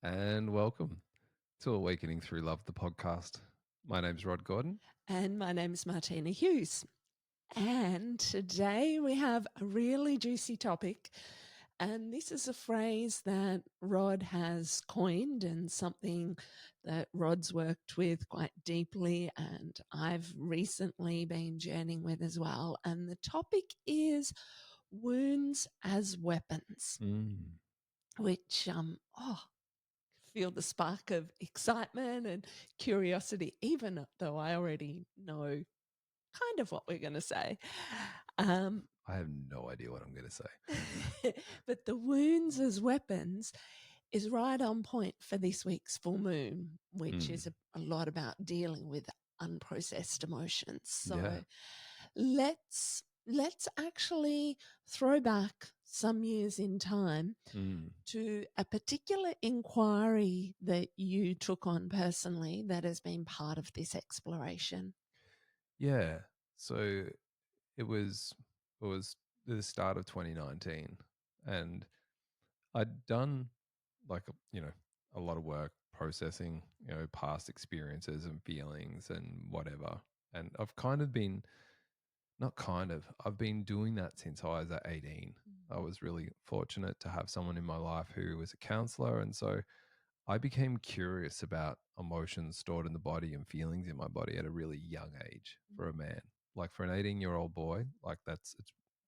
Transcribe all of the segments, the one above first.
And welcome to Awakening Through Love, the podcast. My name's Rod Gordon. And my name is Martina Hughes. And today we have a really juicy topic. And this is a phrase that Rod has coined and something that Rod's worked with quite deeply and I've recently been journeying with as well. And the topic is wounds as weapons, which, feel the spark of excitement and curiosity, even though I already know kind of what we're going to say. I have no idea what I'm going to say. But the wounds as weapons is right on point for this week's full moon, which is a lot about dealing with unprocessed emotions. So let's actually throw back some years in time to a particular inquiry that you took on personally that has been part of this exploration. Yeah. So it was the start of 2019, and I'd done a lot of work processing, past experiences and feelings and whatever. And I've been doing that since I was at 18. I was really fortunate to have someone in my life who was a counselor. And so I became curious about emotions stored in the body and feelings in my body at a really young age for a man. Like for an 18-year-old boy, it's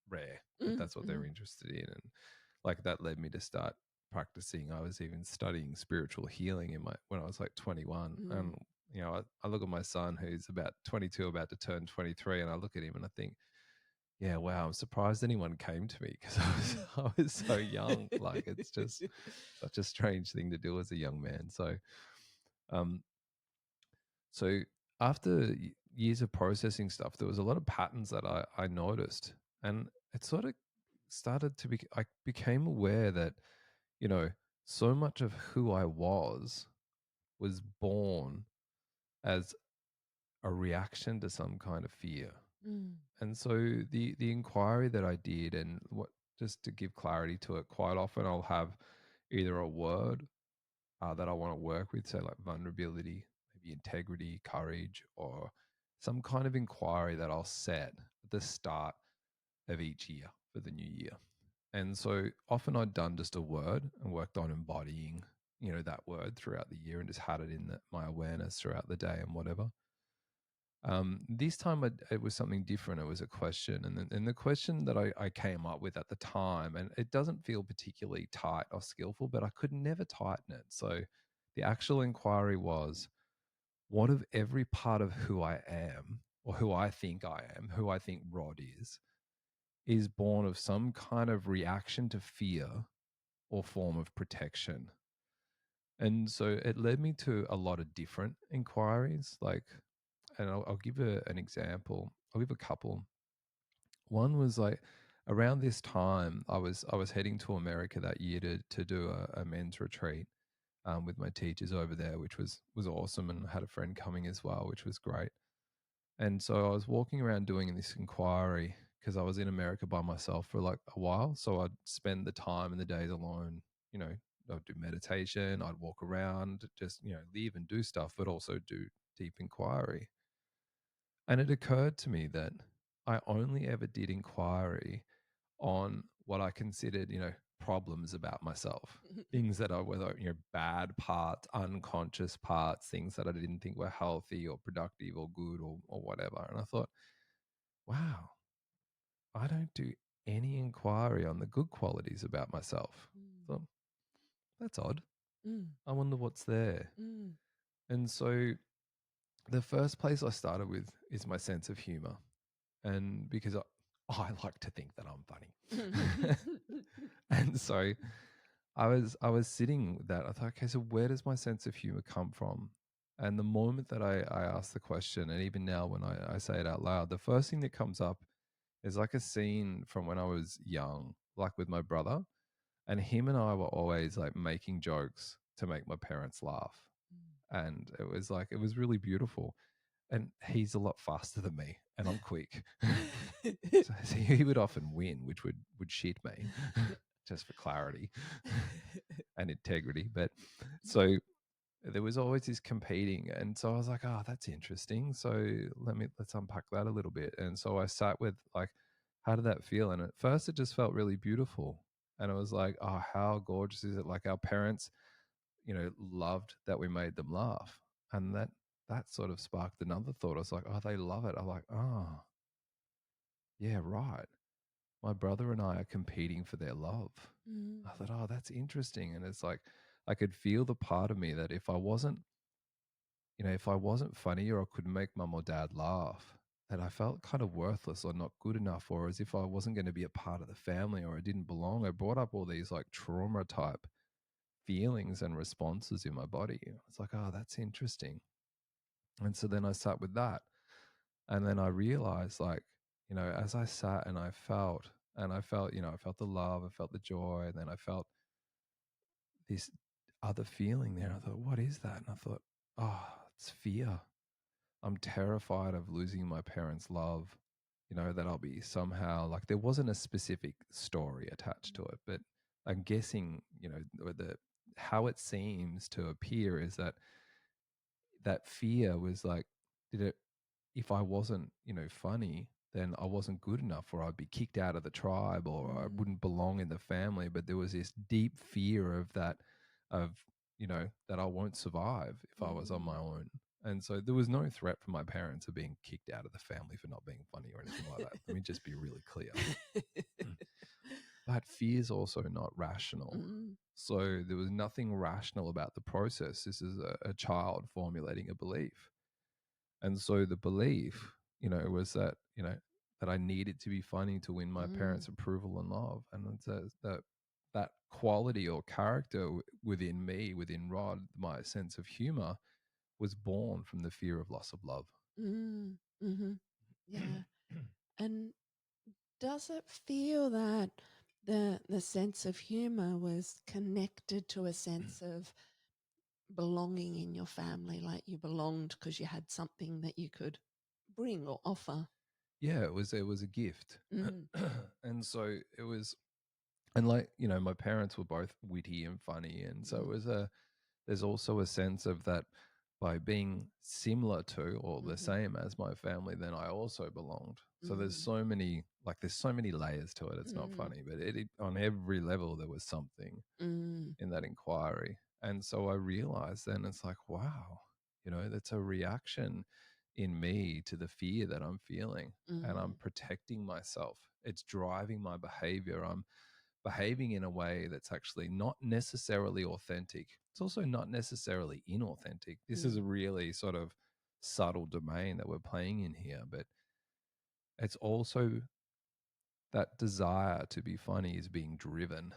rare that that's what they're interested in. And like that led me to start practicing. I was even studying spiritual healing when I was like 21. And I look at my son who's about 22, about to turn 23, and I look at him and I think, yeah, wow, I'm surprised anyone came to me because I was so young. Like it's just such a strange thing to do as a young man. Um, so after years of processing stuff, there was a lot of patterns that I noticed, and it sort of started to be. I became aware that so much of who I was born as a reaction to some kind of fear. And so the inquiry that I did, and what just to give clarity to it, quite often I'll have either a word that I want to work with, say like vulnerability, maybe integrity, courage, or some kind of inquiry that I'll set at the start of each year for the new year. And so often I'd done just a word and worked on embodying, that word throughout the year and just had it in my awareness throughout the day and whatever. This time it was something different. It was a question. And the question that I came up with at the time, and it doesn't feel particularly tight or skillful, but I could never tighten it. So the actual inquiry was, what of every part of who I am, or who I think I am, who I think Rod is born of some kind of reaction to fear or form of protection? And so it led me to a lot of different inquiries, and I'll give an example. I'll give a couple. One was like around this time, I was heading to America that year to do a men's retreat with my teachers over there, which was awesome, and I had a friend coming as well, which was great. And so I was walking around doing this inquiry because I was in America by myself for like a while. So I'd spend the time and the days alone. I'd do meditation. I'd walk around, just live and do stuff, but also do deep inquiry. And it occurred to me that I only ever did inquiry on what I considered, problems about myself, things that are whether, bad parts, unconscious parts, things that I didn't think were healthy or productive or good or whatever. And I thought, wow, I don't do any inquiry on the good qualities about myself. So that's odd. I wonder what's there. And so the first place I started with is my sense of humor. And because I like to think that I'm funny. And so I was sitting with that. I thought, okay, so where does my sense of humor come from? And the moment that I asked the question, and even now when I say it out loud, the first thing that comes up is like a scene from when I was young, like with my brother. And him and I were always like making jokes to make my parents laugh. And it was really beautiful. And he's a lot faster than me, and I'm quick. So he would often win, which would shit me. just for clarity and integrity. But so there was always this competing, and so I was like, oh, that's interesting. So let's unpack that a little bit. And so I sat with like, how did that feel? And at first it just felt really beautiful. And it was like, oh, how gorgeous is it? Like our parents, loved that we made them laugh. And that sort of sparked another thought. I was like, oh, they love it. I'm like, oh, yeah, right. My brother and I are competing for their love. Mm. I thought, oh, that's interesting. And it's like I could feel the part of me that if I wasn't funny or I couldn't make mum or dad laugh, that I felt kind of worthless or not good enough, or as if I wasn't going to be a part of the family or I didn't belong. I brought up all these like trauma type feelings and responses in my body. It's like, oh, that's interesting. And so then I sat with that. And then I realized, like, as I sat and I felt, I felt the love, I felt the joy, and then I felt this other feeling there. I thought, what is that? And I thought, oh, it's fear. I'm terrified of losing my parents' love, that I'll be somehow like, there wasn't a specific story attached to it, but I'm guessing, how it seems to appear is that fear was like, did it, if I wasn't, funny, then I wasn't good enough, or I'd be kicked out of the tribe, or I wouldn't belong in the family. But there was this deep fear of that, of, that I won't survive if I was on my own. And so there was no threat from my parents of being kicked out of the family for not being funny or anything like that. Let me just be really clear. But fear is also not rational. So there was nothing rational about the process. This is a child formulating a belief. And so the belief, was that, that I needed to be funny to win my parents' approval and love. And it's that quality or character within me, within Rod, my sense of humor, was born from the fear of loss of love. Mm-hmm. Yeah. And does it feel that the sense of humor was connected to a sense of belonging in your family, like you belonged because you had something that you could bring or offer? Yeah, it was a gift. Mm. And so it was, and like, my parents were both witty and funny. And so it was there's also a sense of that, by being similar to or the same as my family, then I also belonged. So there's so many, like, there's so many layers to it. It's not funny, but it on every level there was something in that inquiry. And so I realized then, it's like, wow, that's a reaction in me to the fear that I'm feeling, and I'm protecting myself. It's driving my behavior. I'm behaving in a way that's actually not necessarily authentic. It's also not necessarily inauthentic. This is a really sort of subtle domain that we're playing in here, but it's also that desire to be funny is being driven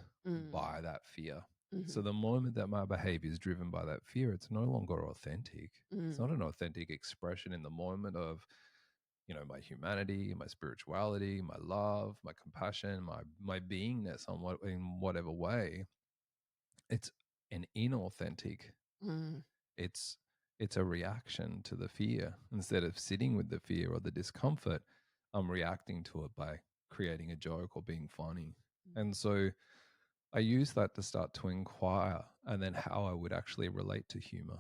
by that fear. So the moment that my behavior is driven by that fear, it's no longer authentic. It's not an authentic expression in the moment of, my humanity, my spirituality, my love, my compassion, my beingness in whatever way. It's an inauthentic. It's it's a reaction to the fear. Instead of sitting with the fear or the discomfort, I'm reacting to it by creating a joke or being funny. And so I use that to start to inquire, and then how I would actually relate to humor.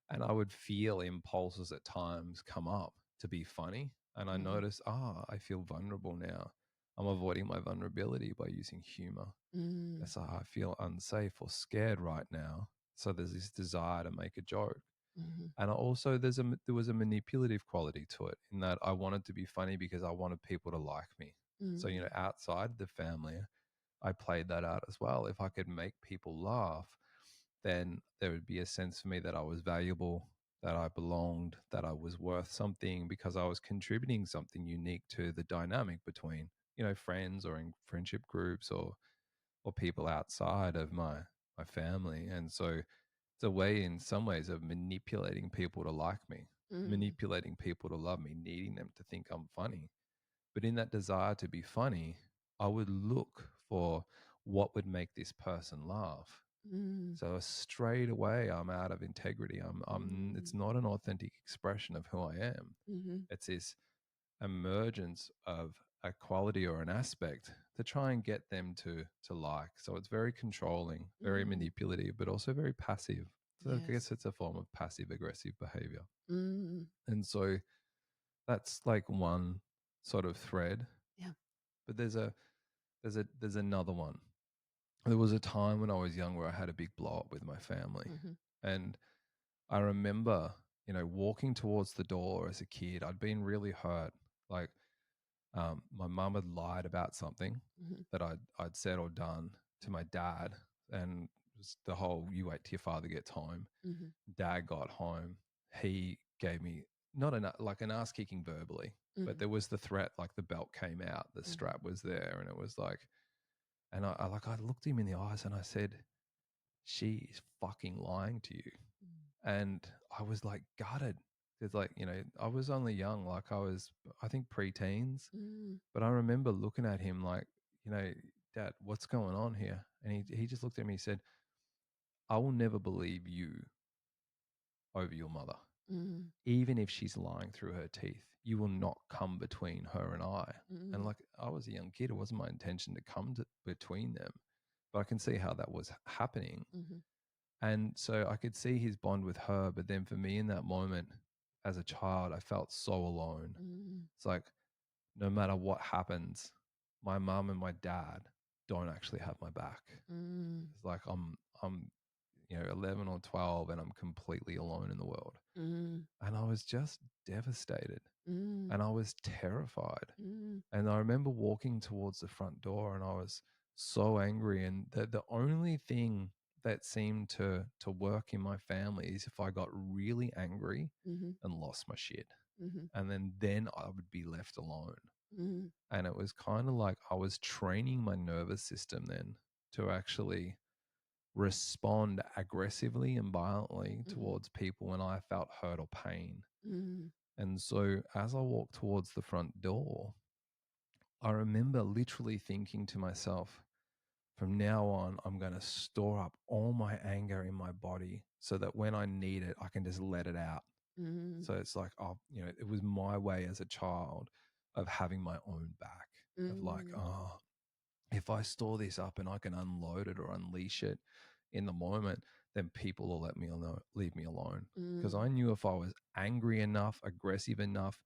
And I would feel impulses at times come up to be funny. And I notice, I feel vulnerable now. I'm avoiding my vulnerability by using humor. It's like, I feel unsafe or scared right now. So there's this desire to make a joke. And also there was a manipulative quality to it, in that I wanted to be funny because I wanted people to like me. So, outside the family, I played that out as well. If I could make people laugh, then there would be a sense for me that I was valuable, that I belonged, that I was worth something, because I was contributing something unique to the dynamic between, friends or in friendship groups, or people outside of my family. And so it's a way, in some ways, of manipulating people to like me, manipulating people to love me, needing them to think I'm funny. But in that desire to be funny, I would look for what would make this person laugh. So straight away, I'm out of integrity. It's not an authentic expression of who I am. It's this emergence of a quality or an aspect to try and get them to like. So it's very controlling, very manipulative, but also very passive. So I guess Yes. it's a form of passive aggressive behavior. Mm. And so that's like one sort of thread. Yeah. But there's another one. There was a time when I was young where I had a big blow up with my family. And I remember, walking towards the door as a kid. I'd been really hurt. Like, my mum had lied about something that I'd said or done to my dad, and it was the whole "you wait till your father gets home." Dad got home. He gave me not like an ass kicking verbally, but there was the threat. Like the belt came out, the strap was there, and it was like, and I looked him in the eyes and I said, "She is fucking lying to you." And I was like gutted. It's like, I was only young, like I think preteens, but I remember looking at him like, Dad, what's going on here? And he just looked at me and said, "I will never believe you over your mother. Even if she's lying through her teeth, you will not come between her and I." And like, I was a young kid. It wasn't my intention to come between them, but I can see how that was happening. And so I could see his bond with her. But then for me in that moment as a child, I felt so alone. It's like, no matter what happens, my mum and my dad don't actually have my back. It's like I'm 11 or 12 and I'm completely alone in the world. And I was just devastated and I was terrified. And I remember walking towards the front door and I was so angry. And the only thing that seemed to work in my family is if I got really angry and lost my shit. And then I would be left alone. And it was kind of like I was training my nervous system then to actually respond aggressively and violently towards people when I felt hurt or pain. And so as I walked towards the front door, I remember literally thinking to myself, from now on, I'm going to store up all my anger in my body so that when I need it, I can just let it out. So it's like, it was my way as a child of having my own back, of like, if I store this up and I can unload it or unleash it in the moment, then people will leave me alone. Because I knew if I was angry enough, aggressive enough,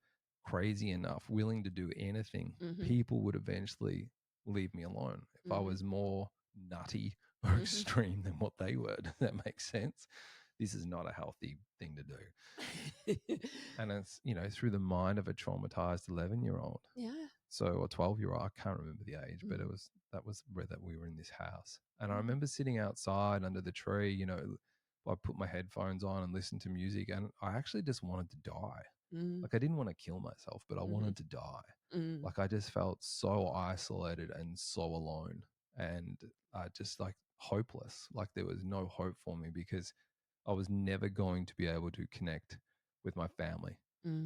crazy enough, willing to do anything, people would eventually leave me alone. If I was more nutty or extreme than what they were, does that make sense? This is not a healthy thing to do. And it's, through the mind of a traumatized 11-year-old. Yeah. So, or 12-year-old, I can't remember the age, but that was where that we were in this house. And I remember sitting outside under the tree, I put my headphones on and listened to music, and I actually just wanted to die. Like, I didn't want to kill myself, but I wanted to die. Like, I just felt so isolated and so alone and just like hopeless. Like there was no hope for me because I was never going to be able to connect with my family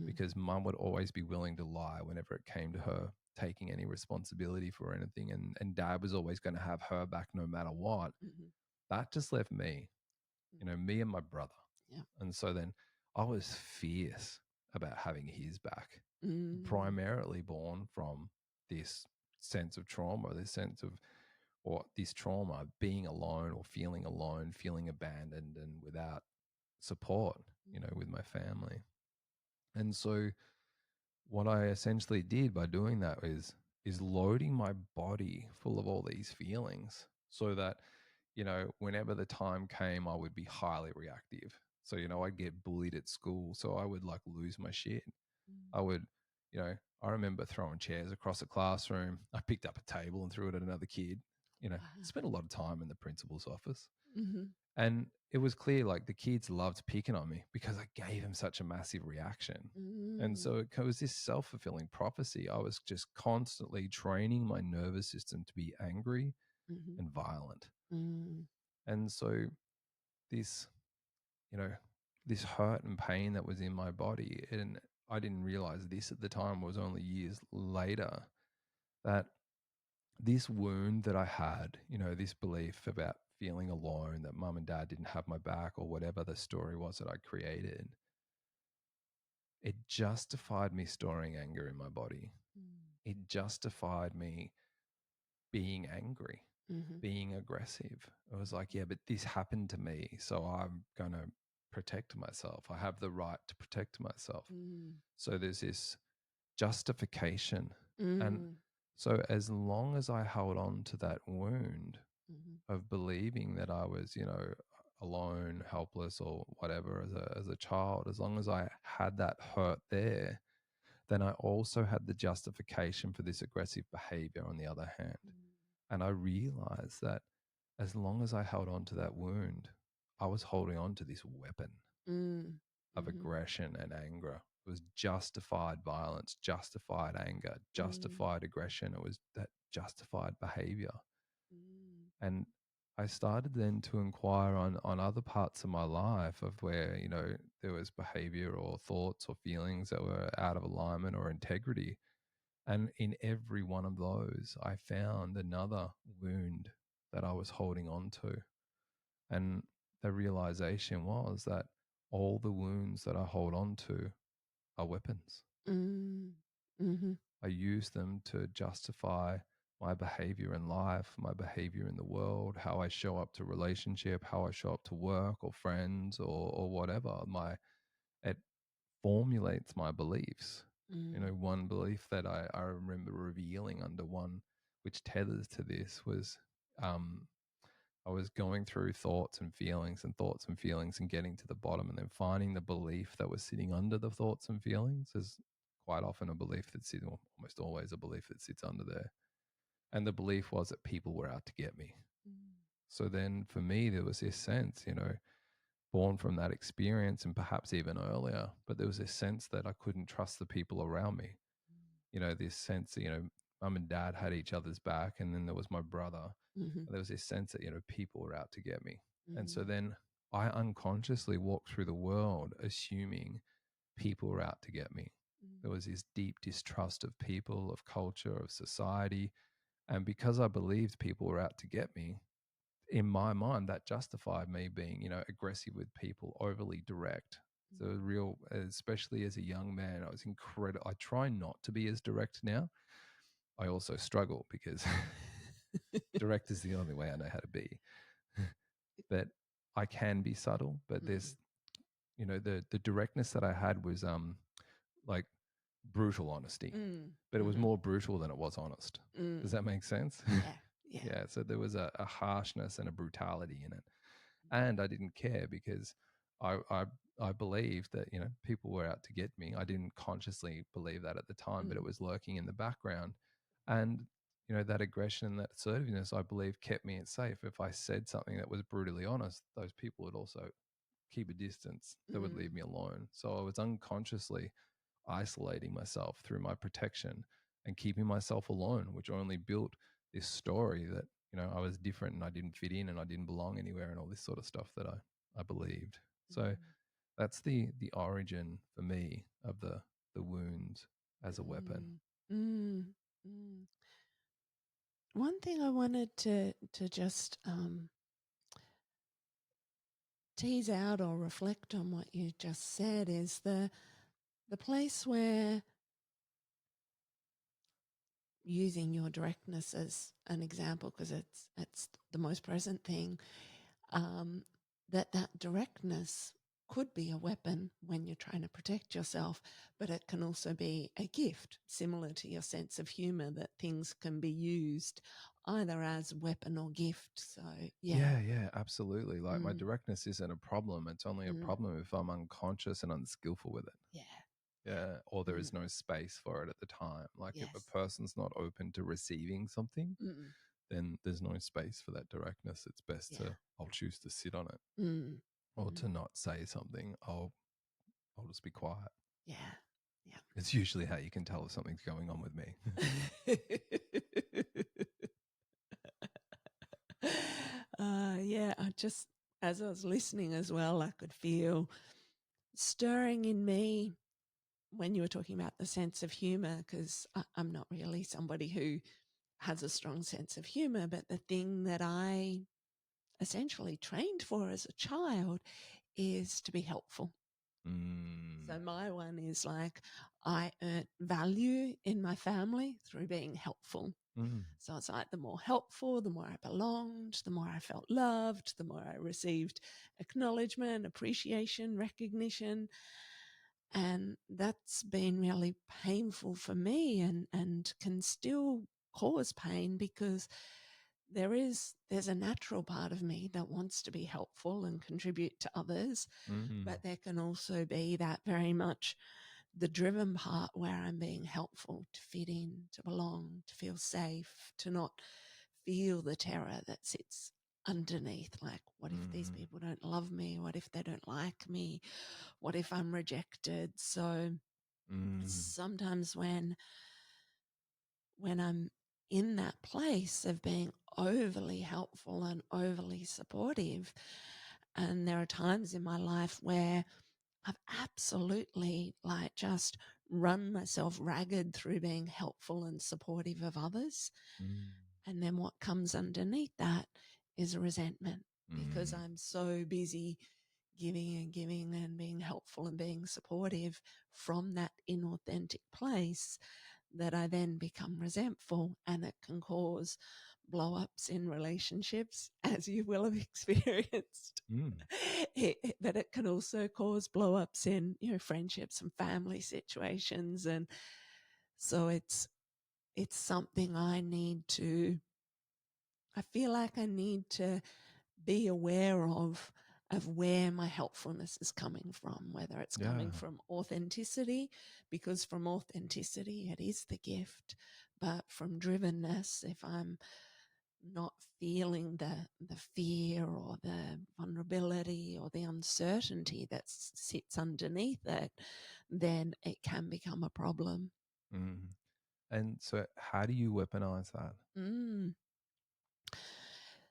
because mum would always be willing to lie whenever it came to her taking any responsibility for anything. And dad was always going to have her back no matter what. That just left me, me and my brother. Yeah. And so then I was fierce about having his back, primarily born from this sense of trauma, this trauma, being alone or feeling alone, feeling abandoned and without support, with my family. And so what I essentially did by doing that is loading my body full of all these feelings so that, whenever the time came, I would be highly reactive. So, I'd get bullied at school. So I would like lose my shit. I would, I remember throwing chairs across the classroom. I picked up a table and threw it at another kid. Spent a lot of time in the principal's office. And it was clear like the kids loved picking on me because I gave them such a massive reaction. And so it was this self-fulfilling prophecy. I was just constantly training my nervous system to be angry and violent. And so this, this hurt and pain that was in my body, and I didn't realize this at the time, was only years later, that this wound that I had, this belief about feeling alone, that mum and dad didn't have my back or whatever the story was that I created, it justified me storing anger in my body. it justified me being angry, being aggressive. It was like, yeah, but this happened to me, so I'm going to protect myself. I have the right to protect myself. So there's this justification. And so as long as I held on to that wound of believing that I was, alone, helpless, or whatever as a child, as long as I had that hurt there, then I also had the justification for this aggressive behavior on the other hand. And I realized that as long as I held on to that wound, I was holding on to this weapon of aggression and anger. It was justified violence, justified anger, justified aggression. It was that justified behavior. And I started then to inquire on other parts of my life of where, there was behavior or thoughts or feelings that were out of alignment or integrity. And in every one of those, I found another wound that I was holding on to. And the realization was that all the wounds that I hold on to are weapons. I use them to justify my behavior in life, my behavior in the world, how I show up to relationship, how I show up to work or friends or whatever. It formulates my beliefs. One belief that I remember revealing under one, which tethers to this, was I was going through thoughts and feelings and getting to the bottom, and then finding the belief that was sitting under the thoughts and feelings is quite often a belief that sits, or almost always a belief that sits under there. And the belief was that people were out to get me. So then for me, there was this sense, born from that experience and perhaps even earlier, but there was this sense that I couldn't trust the people around me. This sense that, mum and dad had each other's back, and then there was my brother. There was this sense that, people were out to get me. And so then I unconsciously walked through the world assuming people were out to get me. There was this deep distrust of people, of culture, of society. And because I believed people were out to get me, in my mind, that justified me being, aggressive with people, overly direct. So real, especially as a young man, I was incredible. I try not to be as direct now. I also struggle because direct is the only way I know how to be. But I can be subtle, but there's, the directness that I had was like brutal honesty, but it was more brutal than it was honest. Does that make sense? Yeah. So there was a harshness and a brutality in it. And I didn't care because I believed that, people were out to get me. I didn't consciously believe that at the time, but it was lurking in the background. And, that aggression and that assertiveness, I believe, kept me safe. If I said something that was brutally honest, those people would also keep a distance. They would leave me alone. So I was unconsciously isolating myself through my protection and keeping myself alone, which only built this story that, I was different and I didn't fit in and I didn't belong anywhere and all this sort of stuff that I believed. So that's the origin for me of the wound as a weapon. One thing I wanted to just tease out or reflect on what you just said is the place where, using your directness as an example, because it's the most present thing, that directness could be a weapon when you're trying to protect yourself, but it can also be a gift, similar to your sense of humor, that things can be used either as weapon or gift. So yeah, absolutely. Like my directness isn't a problem. It's only a problem if I'm unconscious and unskillful with it. Yeah, or there is no space for it at the time. Like if a person's not open to receiving something, then there's no space for that directness. It's best I'll choose to sit on it, or to not say something. I'll just be quiet. Yeah. It's usually how you can tell if something's going on with me. I just, as I was listening as well, I could feel stirring in me when you were talking about the sense of humor, because I'm not really somebody who has a strong sense of humor, but the thing that I essentially trained for as a child is to be helpful. So my one is like, I earned value in my family through being helpful. So it's like the more helpful, the more I belonged, the more I felt loved, the more I received acknowledgement, appreciation, recognition. And that's been really painful for me and can still cause pain because there's a natural part of me that wants to be helpful and contribute to others, but there can also be that very much the driven part where I'm being helpful to fit in, to belong, to feel safe, to not feel the terror that sits underneath. Like, what if these people don't love me? What if they don't like me? What if I'm rejected? So sometimes when I'm in that place of being overly helpful and overly supportive, and there are times in my life where I've absolutely like just run myself ragged through being helpful and supportive of others. And then what comes underneath that is a resentment because I'm so busy giving and giving and being helpful and being supportive from that inauthentic place that I then become resentful, and it can cause blow ups in relationships, as you will have experienced. But it can also cause blow ups in, friendships and family situations. And so it's something I feel like I need to be aware of where my helpfulness is coming from, whether it's coming from authenticity, because from authenticity, it is the gift. But from drivenness, if I'm not feeling the fear or the vulnerability or the uncertainty that sits underneath it, then it can become a problem. And so how do you weaponize that?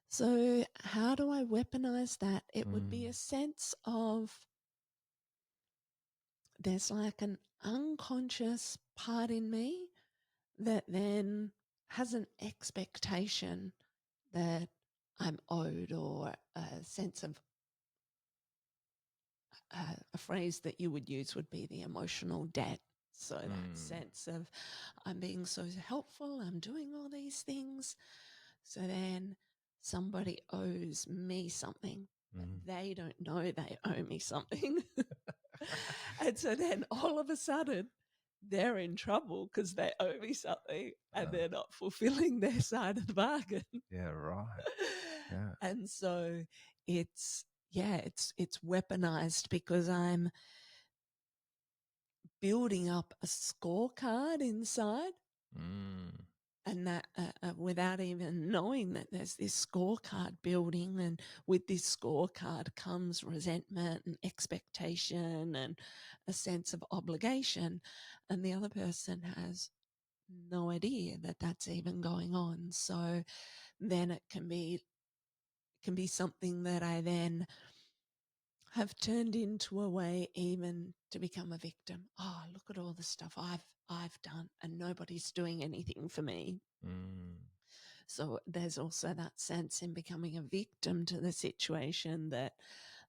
So how do I weaponize that? It would be a sense of there's like an unconscious part in me that then has an expectation that I'm owed, or a sense of a phrase that you would use would be the emotional debt. So that sense of I'm being so helpful, I'm doing all these things. So then somebody owes me something. But they don't know they owe me something. And so then all of a sudden they're in trouble because they owe me something and they're not fulfilling their side of the bargain. Yeah, right. Yeah. And so it's weaponized because I'm building up a scorecard inside. And that without even knowing that there's this scorecard building, and with this scorecard comes resentment and expectation and a sense of obligation, and the other person has no idea that that's even going on. So then it can be something that I then have turned into a way even to become a victim. Oh, look at all the stuff I've done and nobody's doing anything for me. So there's also that sense in becoming a victim to the situation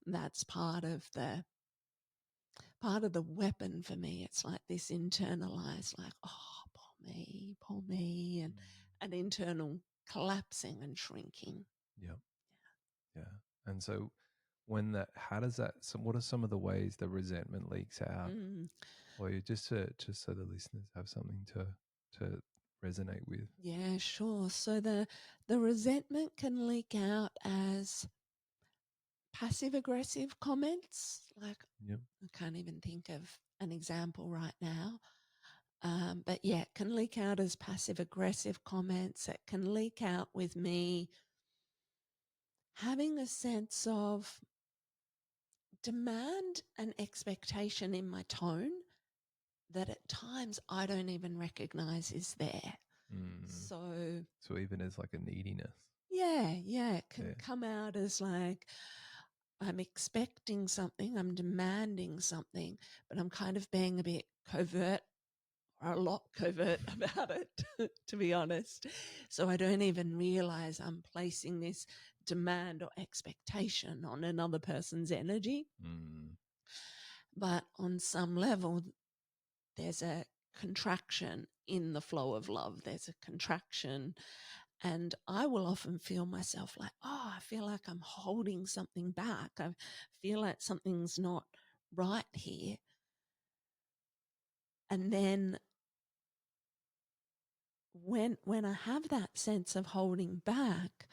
that's part of the weapon for me. It's like this internalized, like, oh, poor me, and an internal collapsing and shrinking. Yep. Yeah. And so what are some of the ways the resentment leaks out? Or just so the listeners have something to resonate with. Yeah, sure. So the resentment can leak out as passive aggressive comments. Like, I can't even think of an example right now. But yeah, it can leak out as passive aggressive comments. It can leak out with me having a sense of demand and expectation in my tone that at times I don't even recognize is there. So even as like a neediness. Yeah, it can come out as like I'm expecting something, I'm demanding something, but I'm kind of being a bit covert, or a lot covert about it, to be honest. So I don't even realize I'm placing this demand or expectation on another person's energy. But on some level, there's a contraction in the flow of love. There's a contraction. And I will often feel myself like, oh, I feel like I'm holding something back. I feel like something's not right here. And then when I have that sense of holding back,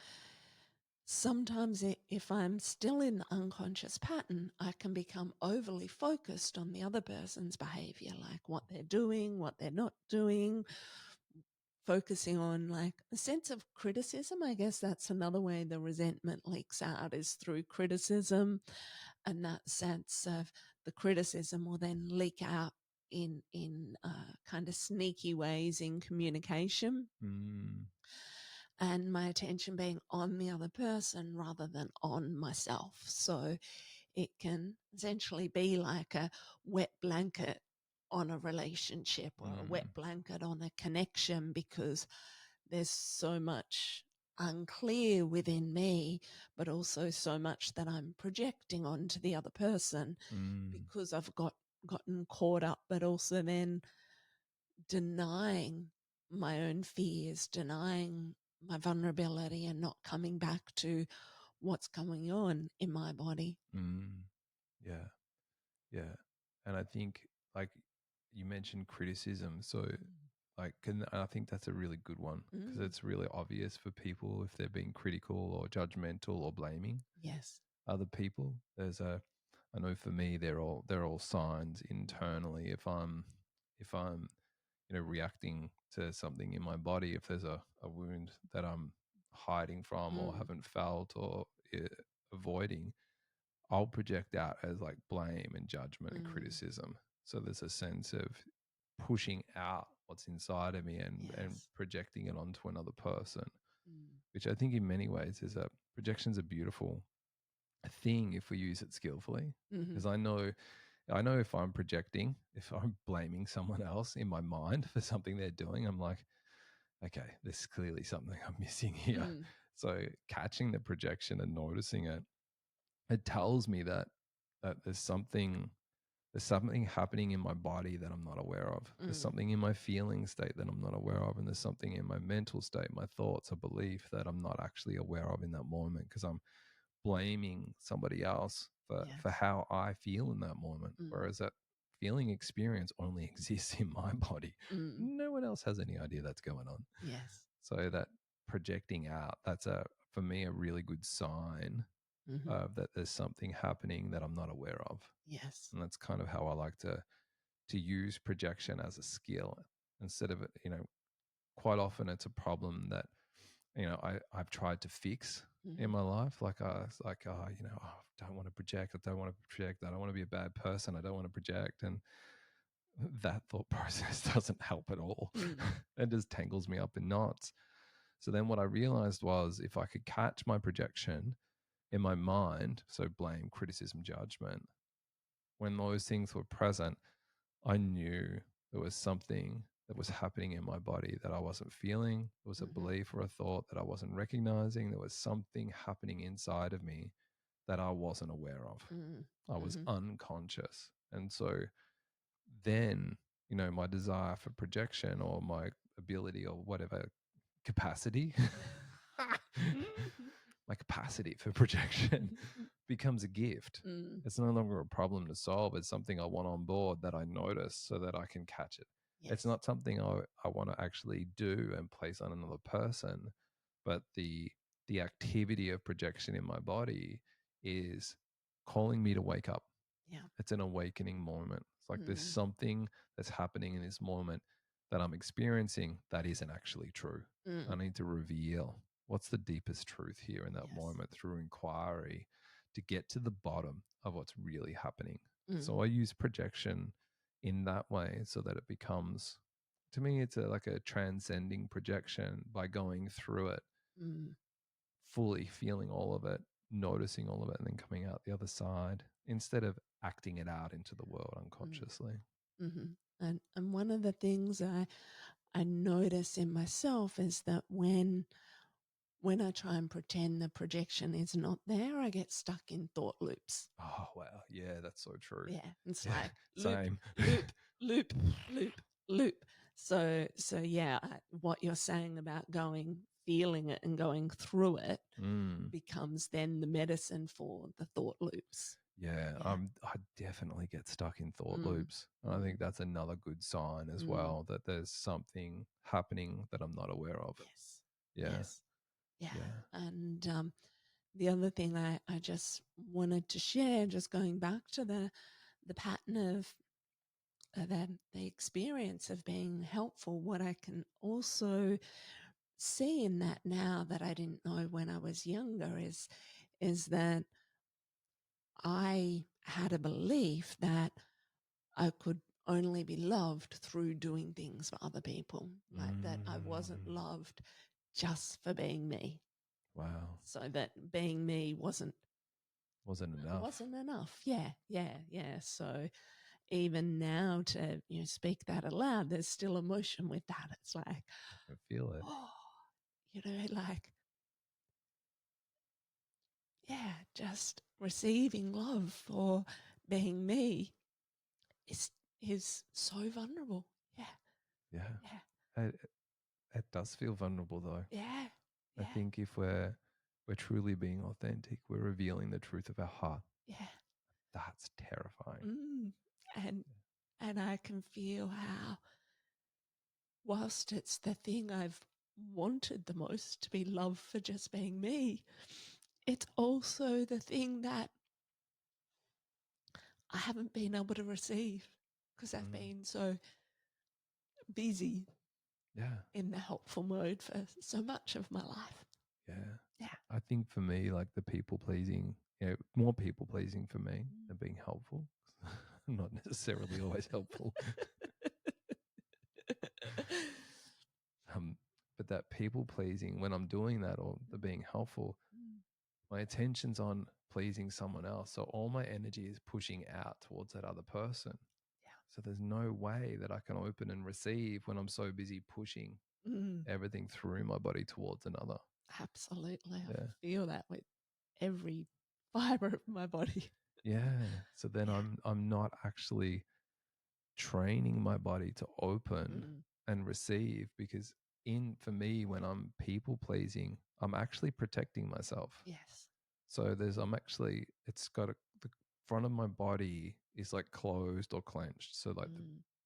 sometimes if I'm still in the unconscious pattern, I can become overly focused on the other person's behavior, like what they're doing, what they're not doing, focusing on like a sense of criticism. I guess that's another way the resentment leaks out, is through criticism. And that sense of the criticism will then leak out in kind of sneaky ways in communication. And my attention being on the other person rather than on myself. So it can essentially be like a wet blanket on a relationship or a wet blanket on a connection, because there's so much unclear within me, but also so much that I'm projecting onto the other person because I've gotten caught up, but also then denying my own fears, denying my vulnerability, and not coming back to what's going on in my body. Yeah. Yeah. And I think, like you mentioned criticism. So, like, I think that's a really good one, because it's really obvious for people if they're being critical or judgmental or blaming Yes. other people. I know for me, they're all signs internally. If I'm reacting to something in my body, if there's a wound that I'm hiding from or haven't felt or avoiding, I'll project out as like blame and judgment and criticism. So there's a sense of pushing out what's inside of me and projecting it onto another person, which I think in many ways projection's a beautiful thing if we use it skillfully. Because I know if I'm projecting, if I'm blaming someone else in my mind for something they're doing, I'm like, okay, there's clearly something I'm missing here. So catching the projection and noticing it, it tells me that there's something happening in my body that I'm not aware of. There's something in my feeling state that I'm not aware of, and there's something in my mental state, my thoughts or belief, that I'm not actually aware of in that moment, because I'm blaming somebody else for how I feel in that moment, whereas that feeling experience only exists in my body. No one else has any idea that's going on. Yes. So that projecting out, that's for me a really good sign that there's something happening that I'm not aware of. Yes. And that's kind of how I like to use projection as a skill, instead of, quite often it's a problem that, I've tried to fix in my life. Like, it's like, I don't want to project. I don't want to project. I don't want to be a bad person. I don't want to project. And that thought process doesn't help at all. It just tangles me up in knots. So then what I realized was, if I could catch my projection in my mind, so blame, criticism, judgment, when those things were present, I knew there was something that was happening in my body that I wasn't feeling. There was a belief or a thought that I wasn't recognizing. There was something happening inside of me that I wasn't aware of. I was unconscious. And so then, my desire for projection, or my ability, or whatever capacity, my capacity for projection becomes a gift. It's no longer a problem to solve. It's something I want on board, that I notice so that I can catch it. It's not something I want to actually do and place on another person, but the activity of projection in my body is calling me to wake up. Yeah. It's an awakening moment. It's like there's something that's happening in this moment that I'm experiencing that isn't actually true. I need to reveal what's the deepest truth here in that moment through inquiry, to get to the bottom of what's really happening. So I use projection in that way, so that it becomes, to me, it's like a transcending projection, by going through it, fully feeling all of it, noticing all of it, and then coming out the other side, instead of acting it out into the world unconsciously. And one of the things I notice in myself is that when I try and pretend the projection is not there, I get stuck in thought loops. Oh, wow. Yeah, that's so true. Yeah. It's Yeah, like same. loop, loop, loop, loop. So yeah, what you're saying about feeling it and going through it becomes then the medicine for the thought loops. Yeah, Yeah. I definitely get stuck in thought loops. And I think that's another good sign as well, that there's something happening that I'm not aware of. Yes. Yeah. Yes. Yeah. Yeah. And the other thing I just wanted to share, just going back to the pattern of the experience of being helpful, what I can also see in that now that I didn't know when I was younger is that I had a belief that I could only be loved through doing things for other people, like that I wasn't loved just for being me. Wow. So that being me wasn't enough. Wasn't enough. Yeah, yeah, yeah. So even now to speak that aloud, there's still emotion with that. It's like I can feel it. oh, like yeah, just receiving love for being me is so vulnerable. Yeah. Yeah. Yeah. It does feel vulnerable though. Yeah. I think if we're truly being authentic, we're revealing the truth of our heart. Yeah. That's terrifying. And I can feel how whilst it's the thing I've wanted the most to be loved for just being me, it's also the thing that I haven't been able to receive because I've been so busy in the helpful mode for so much of my life. Yeah. Yeah. I think for me, like the people pleasing, more people pleasing for me than being helpful. Not necessarily always helpful. But that people pleasing, when I'm doing that or the being helpful, my attention's on pleasing someone else. So all my energy is pushing out towards that other person. Yeah. So there's no way that I can open and receive when I'm so busy pushing everything through my body towards another. Absolutely. Yeah. I feel that with every fiber of my body. Yeah. So then I'm not actually training my body to open and receive, because for me, when I'm people pleasing, I'm actually protecting myself. Yes. So it's got the front of my body is like closed or clenched. So like the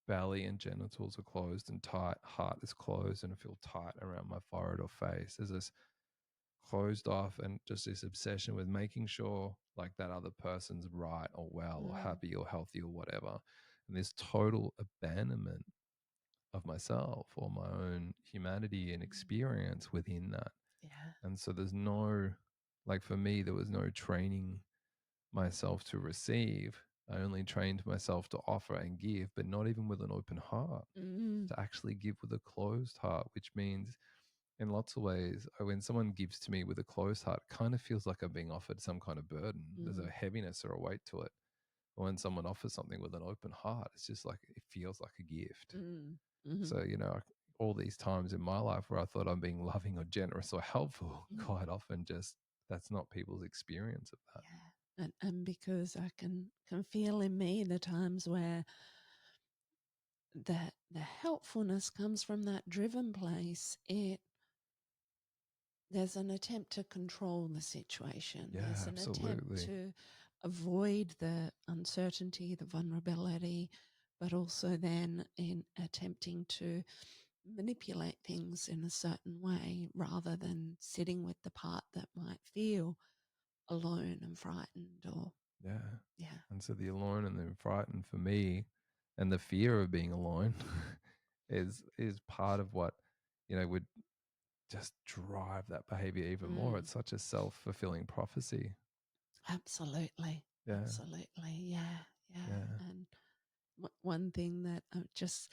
belly and genitals are closed and tight, heart is closed, and I feel tight around my forehead or face. There's this closed off and just this obsession with making sure like that other person's right or well or happy or healthy or whatever. And this total abandonment of myself or my own humanity and experience within that. Yeah. And so for me, there was no training myself to receive. I only trained myself to offer and give, but not even with an open heart, to actually give with a closed heart, which means in lots of ways, when someone gives to me with a closed heart, it kind of feels like I'm being offered some kind of burden. There's a heaviness or a weight to it. But when someone offers something with an open heart, it's just like it feels like a gift. So, all these times in my life where I thought I'm being loving or generous or helpful, quite often that's not people's experience of that. Yeah. And because I can feel in me the times where the helpfulness comes from that driven place, there's an attempt to control the situation. Yeah, there's an absolutely. attempt to avoid the uncertainty, the vulnerability, but also then in attempting to manipulate things in a certain way rather than sitting with the part that might feel alone and frightened or yeah. And so the alone and the frightened for me, and the fear of being alone is part of what would just drive that behavior even more. It's such a self-fulfilling prophecy. Absolutely. Absolutely. Yeah. And one thing that just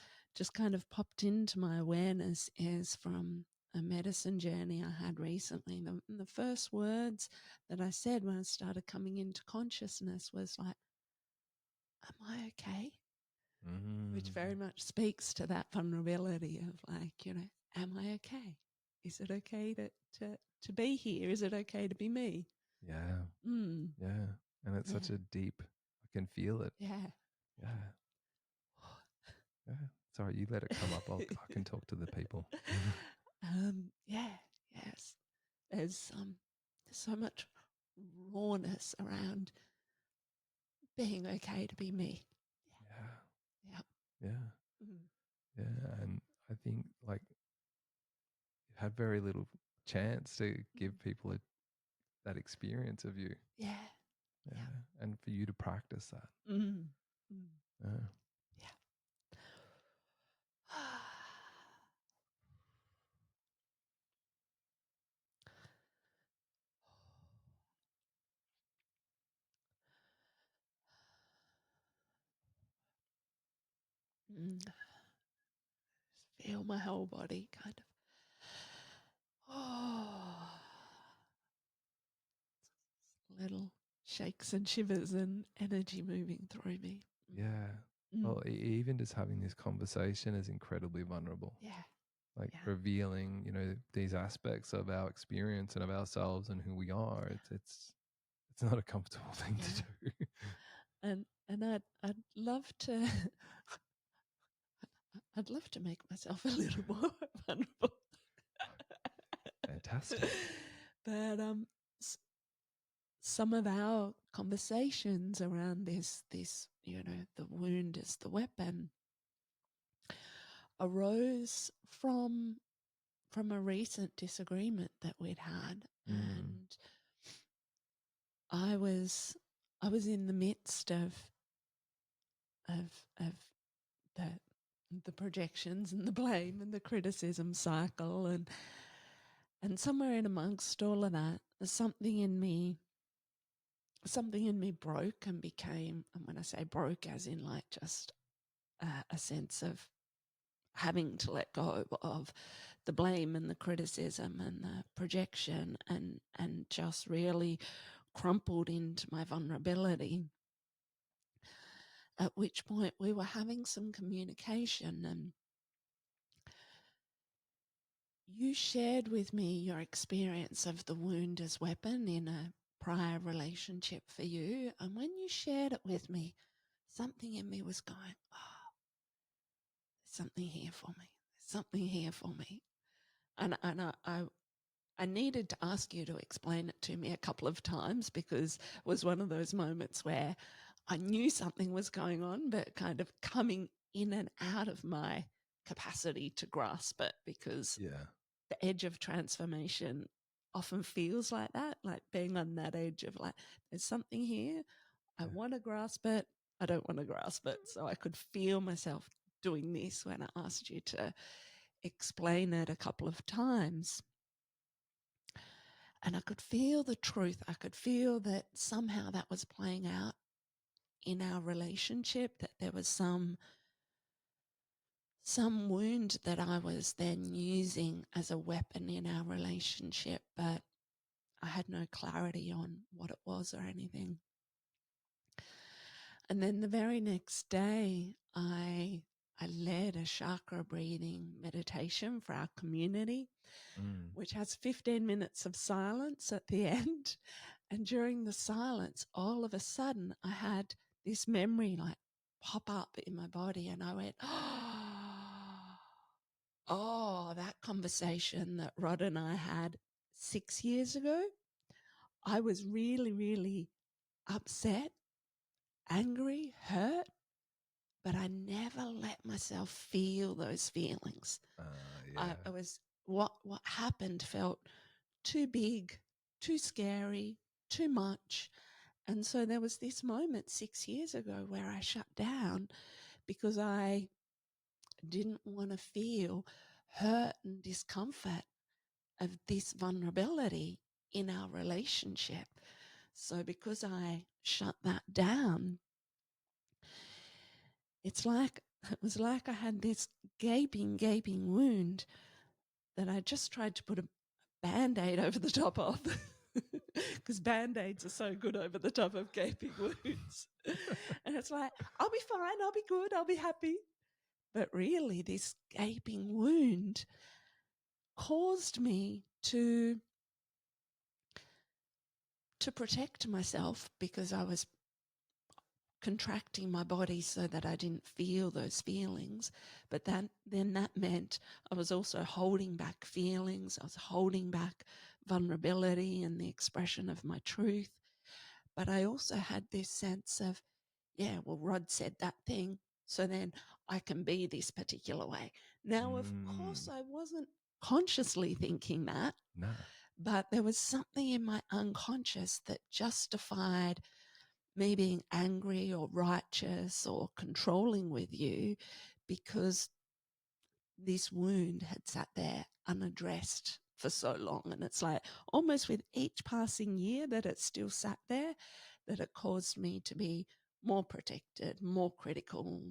kind of popped into my awareness is from a medicine journey I had recently. The first words that I said when I started coming into consciousness was like, "Am I okay?" Which very much speaks to that vulnerability of like, am I okay? Is it okay to be here? Is it okay to be me? Yeah. Yeah. And it's such a deep, I can feel it. Yeah. Yeah. Yeah. Sorry, you let it come up. I can talk to the people. Yes. There's so much rawness around being okay to be me. Yeah. Yeah. Yeah. Mm. Yeah. And I think like you had very little chance to give people that experience of you. Yeah. Yeah. Yeah. And for you to practice that. Mm. Mm. Yeah. Yeah. Mm. Just feel my whole body kind of. Oh, little shakes and shivers and energy moving through me. Yeah. Mm. Well, even just having this conversation is incredibly vulnerable. Yeah. Like Yeah. revealing, these aspects of our experience and of ourselves and who we are. Yeah. It's not a comfortable thing Yeah. to do. And I'd love to I'd love to make myself a little more vulnerable. Fantastic. But some of our conversations around this, the wound as the weapon, arose from a recent disagreement that we'd had, and I was in the midst of of of the projections and the blame and the criticism cycle, and somewhere in amongst all of that, something in me broke and became, and when I say broke, as in like just a sense of having to let go of the blame and the criticism and the projection, and just really crumpled into my vulnerability. At which point we were having some communication, and you shared with me your experience of the wound as weapon in a prior relationship for you. And when you shared it with me, something in me was going, oh, there's something here for me. There's something here for me. And I needed to ask you to explain it to me a couple of times, because it was one of those moments where I knew something was going on, but kind of coming in and out of my capacity to grasp it, because the edge of transformation often feels like that, like being on that edge of like, there's something here. I want to grasp it. I don't want to grasp it. So I could feel myself doing this when I asked you to explain it a couple of times. And I could feel the truth. I could feel that somehow that was playing out in our relationship, that there was some wound that I was then using as a weapon in our relationship, but I had no clarity on what it was or anything. And then the very next day, I led a chakra breathing meditation for our community, which has 15 minutes of silence at the end. And during the silence, all of a sudden, I had this memory like pop up in my body, and I went, oh, that conversation that Rod and I had 6 years ago. I was really, really upset, angry, hurt, but I never let myself feel those feelings. I was, what happened felt too big, too scary, too much. And so there was this moment 6 years ago where I shut down because I didn't want to feel hurt and discomfort of this vulnerability in our relationship. So because I shut that down, it was like I had this gaping wound that I just tried to put a Band-Aid over the top of, because Band-Aids are so good over the top of gaping wounds. And it's like, I'll be fine, I'll be good, I'll be happy. But really, this gaping wound caused me to protect myself, because I was contracting my body so that I didn't feel those feelings. But then that meant I was also holding back feelings. I was holding back vulnerability and the expression of my truth. But I also had this sense of, yeah, well, Rod said that thing, so then I can be this particular way. Now, of course, I wasn't consciously thinking that, No. but there was something in my unconscious that justified me being angry or righteous or controlling with you because this wound had sat there unaddressed for so long. And it's like almost with each passing year that it still sat there, that it caused me to be more protected, more critical,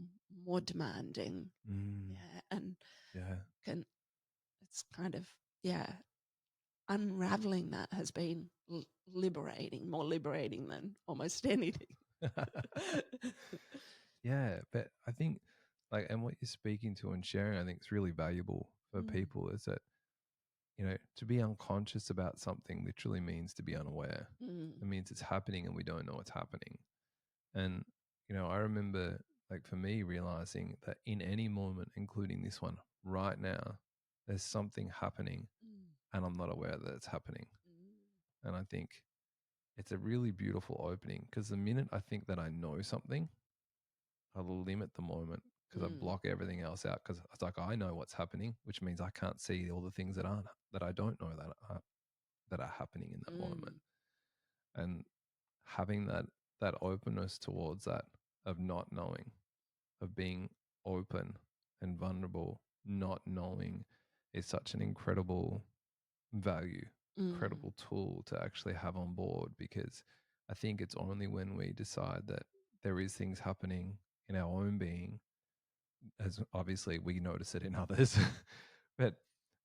more demanding. Yeah. And it's kind of, unraveling that has been liberating, more liberating than almost anything. Yeah, but I think and what you're speaking to and sharing, I think is really valuable for people is that, to be unconscious about something literally means to be unaware. It means it's happening and we don't know it's happening. And, I remember for me realizing that in any moment, including this one right now, there's something happening and I'm not aware that it's happening. And I think it's a really beautiful opening because the minute I think that I know something, I limit the moment because I block everything else out because it's like I know what's happening, which means I can't see all the things that I don't know that are happening in that moment. And having that openness towards that of not knowing, of being open and vulnerable, not knowing is such an incredible value, incredible tool to actually have on board, because I think it's only when we decide that there is things happening in our own being, as obviously we notice it in others, but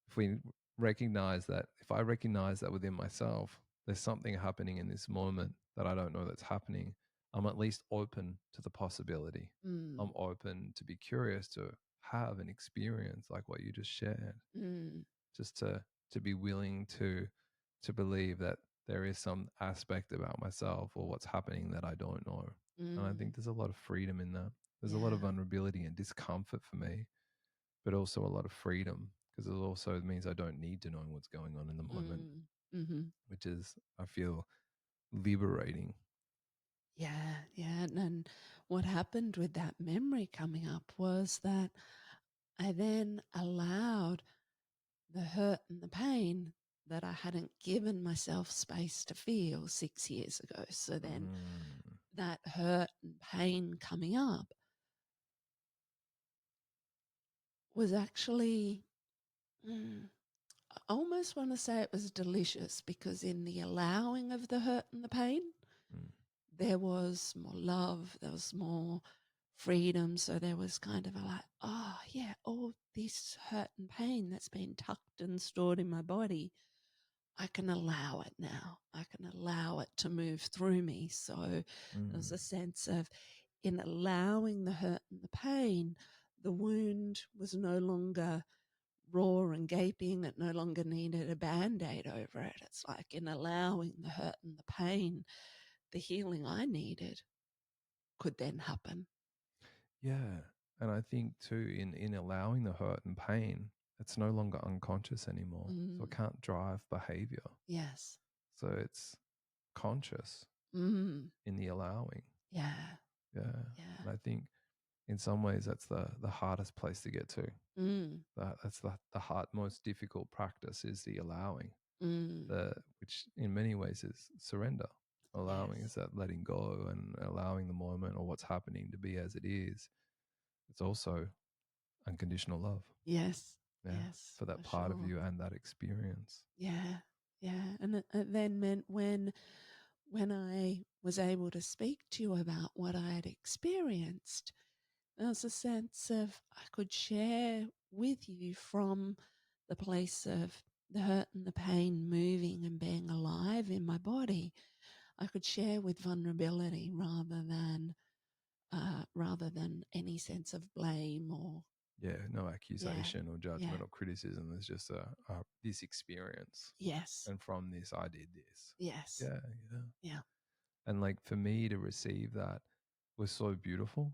if we recognize that, if I recognize that within myself, there's something happening in this moment that I don't know that's happening, I'm at least open to the possibility. I'm open to be curious, to have an experience like what you just shared, just to be willing to believe that there is some aspect about myself or what's happening that I don't know. And I think there's a lot of freedom in that. There's a lot of vulnerability and discomfort for me, but also a lot of freedom, because it also means I don't need to know what's going on in the moment, which is, I feel, liberating. Yeah, yeah. And what happened with that memory coming up was that I then allowed the hurt and the pain that I hadn't given myself space to feel 6 years ago. So then that hurt and pain coming up was actually, I almost want to say it was delicious, because in the allowing of the hurt and the pain, there was more love, there was more freedom. So there was kind of a like, oh yeah, all this hurt and pain that's been tucked and stored in my body, I can allow it now. I can allow it to move through me. So there's a sense of, in allowing the hurt and the pain, the wound was no longer raw and gaping. It no longer needed a Band-Aid over it. It's like, in allowing the hurt and the pain, the healing I needed could then happen. Yeah. And I think too, in allowing the hurt and pain, it's no longer unconscious anymore. So it can't drive behavior. Yes. So it's conscious in the allowing. Yeah. Yeah. And I think in some ways that's the hardest place to get to. That's the hard, most difficult practice, is the allowing, which in many ways is surrender. Allowing is that letting go and allowing the moment or what's happening to be as it is. It's also unconditional love. Yes. Yeah. Yes. For that part of you and that experience. Yeah. Yeah. And it then meant when I was able to speak to you about what I had experienced, there was a sense of, I could share with you from the place of the hurt and the pain moving and being alive in my body. I could share with vulnerability rather than any sense of blame or no accusation or judgment or criticism. There's just this experience. Yes. And from this, I did this. Yes. Yeah. Yeah. And for me to receive that, was so beautiful.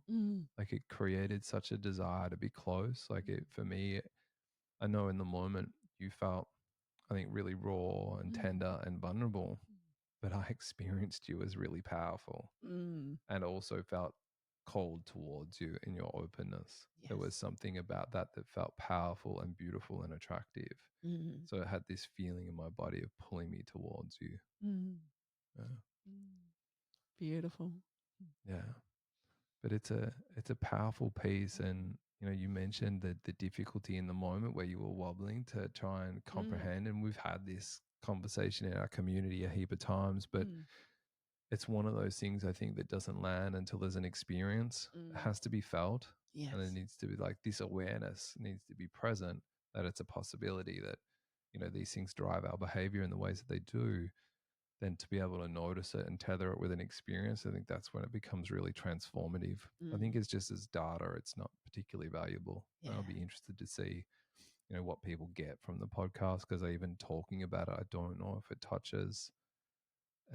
Like it created such a desire to be close. Like it, for me, I know in the moment you felt, I think, really raw and tender and vulnerable, but I experienced you as really powerful and also felt cold towards you in your openness. Yes. There was something about that that felt powerful and beautiful and attractive. So it had this feeling in my body of pulling me towards you. Yeah. Beautiful. Yeah. But it's a powerful piece, and you mentioned the difficulty in the moment where you were wobbling to try and comprehend, and we've had this conversation in our community a heap of times, but it's one of those things I think that doesn't land until there's an experience. It has to be felt. Yes. And it needs to be like this awareness needs to be present that it's a possibility that these things drive our behavior in the ways that they do. Then to be able to notice it and tether it with an experience, I think that's when it becomes really transformative. I think it's just as data, it's not particularly valuable. Yeah. I'll be interested to see, what people get from the podcast, because even talking about it, I don't know if it touches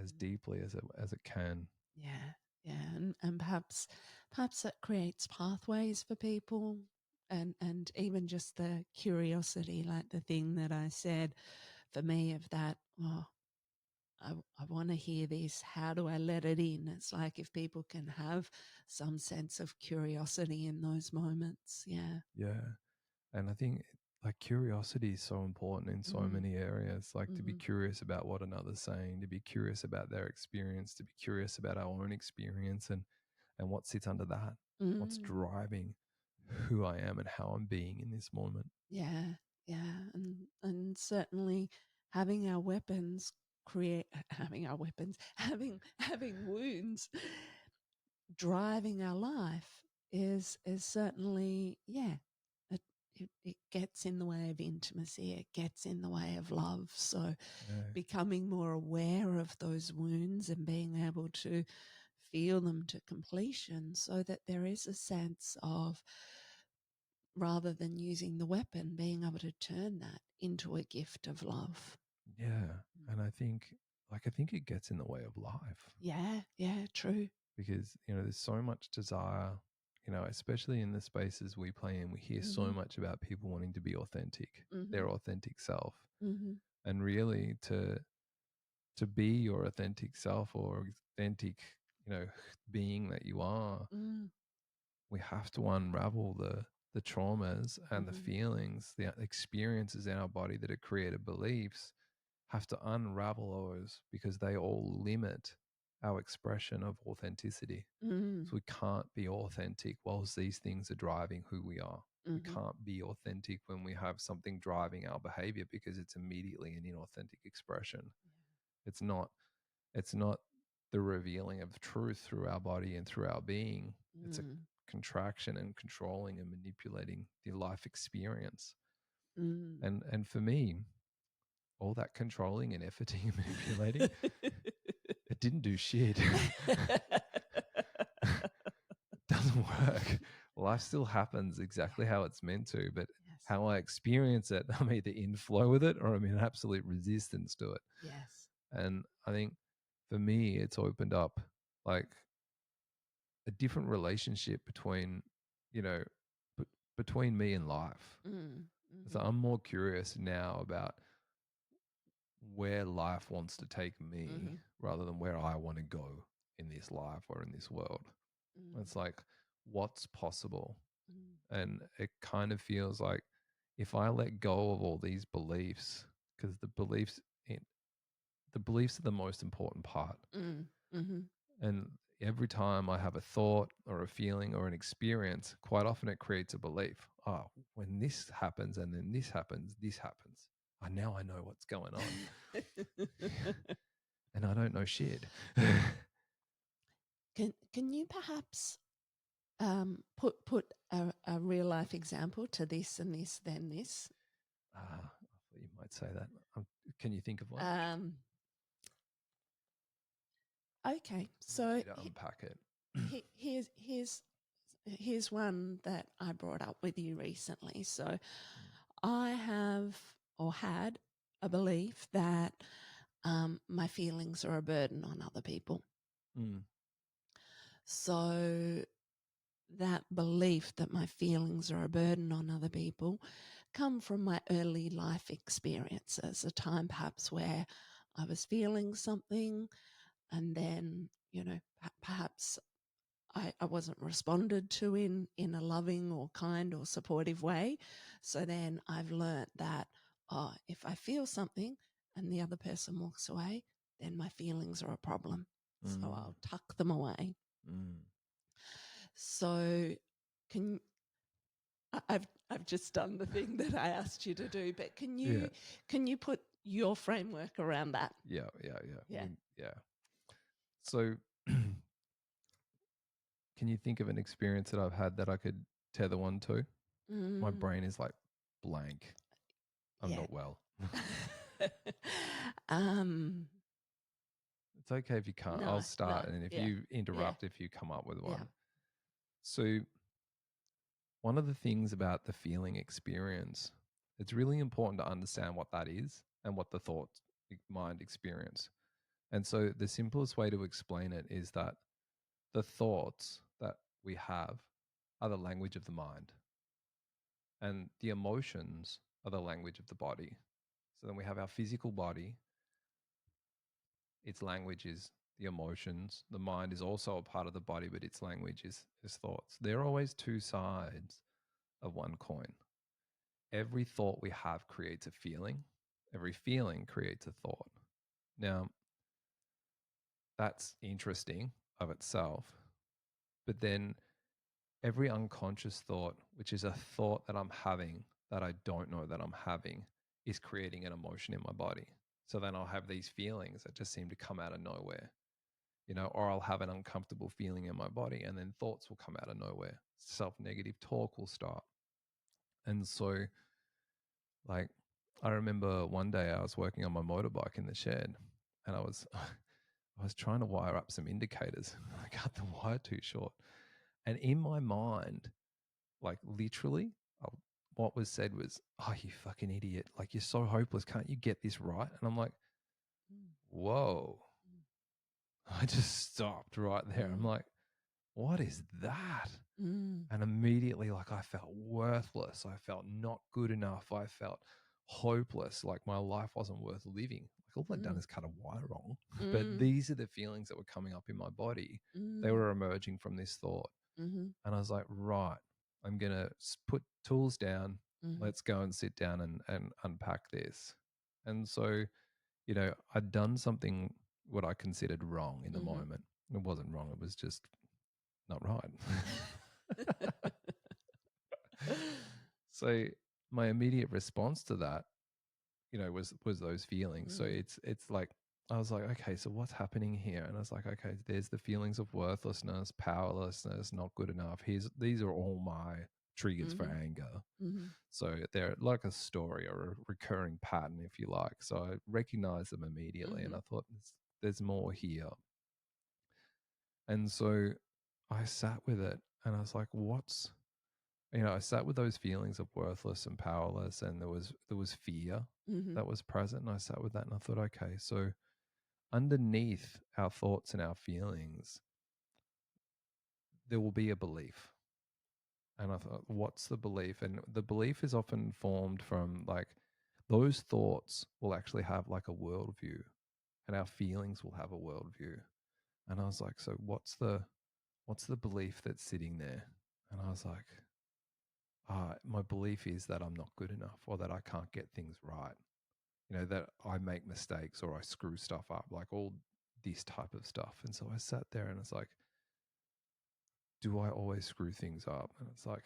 as deeply as it can. Yeah, and perhaps it creates pathways for people, and even just the curiosity, like the thing that I said for me of that. Oh, I want to hear this. How do I let it in? It's like if people can have some sense of curiosity in those moments. Yeah. Yeah. And I think like curiosity is so important in so many areas, like to be curious about what another's saying, to be curious about their experience, to be curious about our own experience and what sits under that, what's driving who I am and how I'm being in this moment. Yeah, yeah, and certainly having our weapons having wounds driving our life is certainly, yeah, it gets in the way of intimacy, it gets in the way of love. So becoming more aware of those wounds and being able to feel them to completion, so that there is a sense of, rather than using the weapon, being able to turn that into a gift of love. Yeah. And I think it gets in the way of life. Yeah, true. Because, there's so much desire, especially in the spaces we play in. We hear so much about people wanting to be authentic, their authentic self. And really to be your authentic self or authentic, being that you are, we have to unravel the traumas and the feelings, the experiences in our body that have created beliefs, have to unravel those because they all limit our expression of authenticity. So we can't be authentic whilst these things are driving who we are. We can't be authentic when we have something driving our behavior because it's immediately an inauthentic expression. It's not the revealing of truth through our body and through our being. It's a contraction and controlling and manipulating the life experience. And for me, all that controlling and efforting and manipulating, it didn't do shit. It doesn't work. Life still happens exactly how it's meant to, but how I experience it, I'm either in flow with it or I'm in absolute resistance to it. Yes. And I think for me, it's opened up like a different relationship between, between me and life. So I'm more curious now about where life wants to take me rather than where I want to go in this life or in this world. It's like, what's possible? And it kind of feels like if I let go of all these beliefs, because the beliefs are the most important part. And every time I have a thought or a feeling or an experience, quite often it creates a belief. Oh, when this happens and then this happens, this happens. Now I know what's going on. And I don't know shit. Can you perhaps put a real life example to this and this, then this? I thought you might say that. Can you think of one? Okay, so to unpack it. here's one that I brought up with you recently. So I have or had a belief that my feelings are a burden on other people. So that belief that my feelings are a burden on other people come from my early life experiences, a time perhaps where I was feeling something and then, perhaps I wasn't responded to in a loving or kind or supportive way. So then I've learnt that, if I feel something and the other person walks away, then my feelings are a problem. So I'll tuck them away. Mm. So can I've just done the thing that I asked you to do, but can Yeah. you put your framework around that? Yeah. Yeah. Yeah. So, can you think of an experience that I've had that I could tether one to? My Mm, brain is like blank. I'm yeah. not well. um, It's okay if you can't. I'll no, start, and if yeah, you yeah, interrupt, if you come up with yeah. one. So, one of the things about the feeling experience, it's really important to understand what that is and what the thought mind experience. And so, the simplest way to explain it is that the thoughts that we have are the language of the mind, and the emotions are the language of the body. So then we have our physical body, its language is the emotions. The mind is also a part of the body, but its language is thoughts. They're always two sides of one coin. Every thought we have creates a feeling, every feeling creates a thought. Now, that's interesting of itself, but then every unconscious thought, which is a thought that I'm having that I don't know that I'm having, is creating an emotion in my body. So then I'll have these feelings that just seem to come out of nowhere, or I'll have an uncomfortable feeling in my body and then thoughts will come out of nowhere. Self negative talk will start. And so, like, I remember one day I was working on my motorbike in the shed and I was. I was trying to wire up some indicators. I cut the wire too short. And in my mind, like literally, uh, what was said was, "Oh, you fucking idiot! Like you're so hopeless. Can't you get this right?" And I'm like, Mm, "Whoa!" I just stopped right there. I'm mm, like, "What is that?" mm, And immediately, like I felt worthless. I felt not good enough. I felt hopeless. Like my life wasn't worth living. Like all I'd done mm, is cut a wire wrong. But mm, these are the feelings that were coming up in my body. They mm, were emerging from this thought. mhm, And I was like, right, I'm going to put tools down. mhm, Let's go and sit down and unpack this. And so, I'd done something what I considered wrong in the mhm. moment. It wasn't wrong, it was just not right. So, my immediate response to that, was those feelings. So Mm, it's like I was like, okay, so what's happening here? And I was like, okay, there's the feelings of worthlessness, powerlessness, not good enough. These are all my triggers for mhm, anger. mhm, So they're like a story or a recurring pattern, if you like. So I recognized them immediately, and I mhm, thought there's more here. And so I sat with it, and I was like, I sat with those feelings of worthless and powerless, and there was fear mhm, that was present, and I sat with that, and I thought, okay, so underneath our thoughts and our feelings, there will be a belief. And I thought, what's the belief? And the belief is often formed from like those thoughts will actually have like a worldview, and our feelings will have a worldview. And I was like, so what's the belief that's sitting there? And I was like, my belief is that I'm not good enough or that I can't get things right. That I make mistakes or I screw stuff up, like all this type of stuff. And so I sat there and it's like, do I always screw things up? And it's like,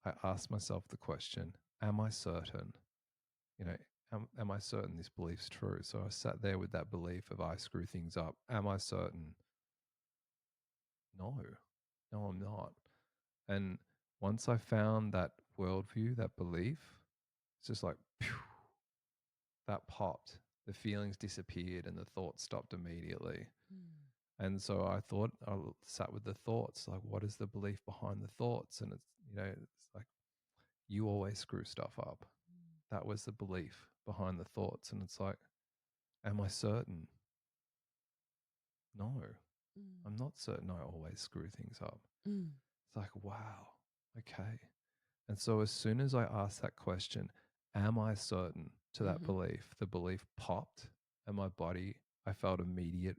I asked myself the question, am I certain? You know, am I certain this belief's true? So I sat there with that belief of I screw things up. Am I certain? No, no, I'm not. And once I found that worldview, that belief, it's just like, phew, that popped. The feelings disappeared and the thoughts stopped immediately. mm, And so I sat with the thoughts, like, what is the belief behind the thoughts? And it's like, you always screw stuff up. That was the belief behind the thoughts. And it's like, am I certain? No. I'm not certain I always screw things up. Mm. It's like, wow, okay. And so as soon as I asked that question, am I certain to that Mhm. belief, the belief popped and my body, I felt immediate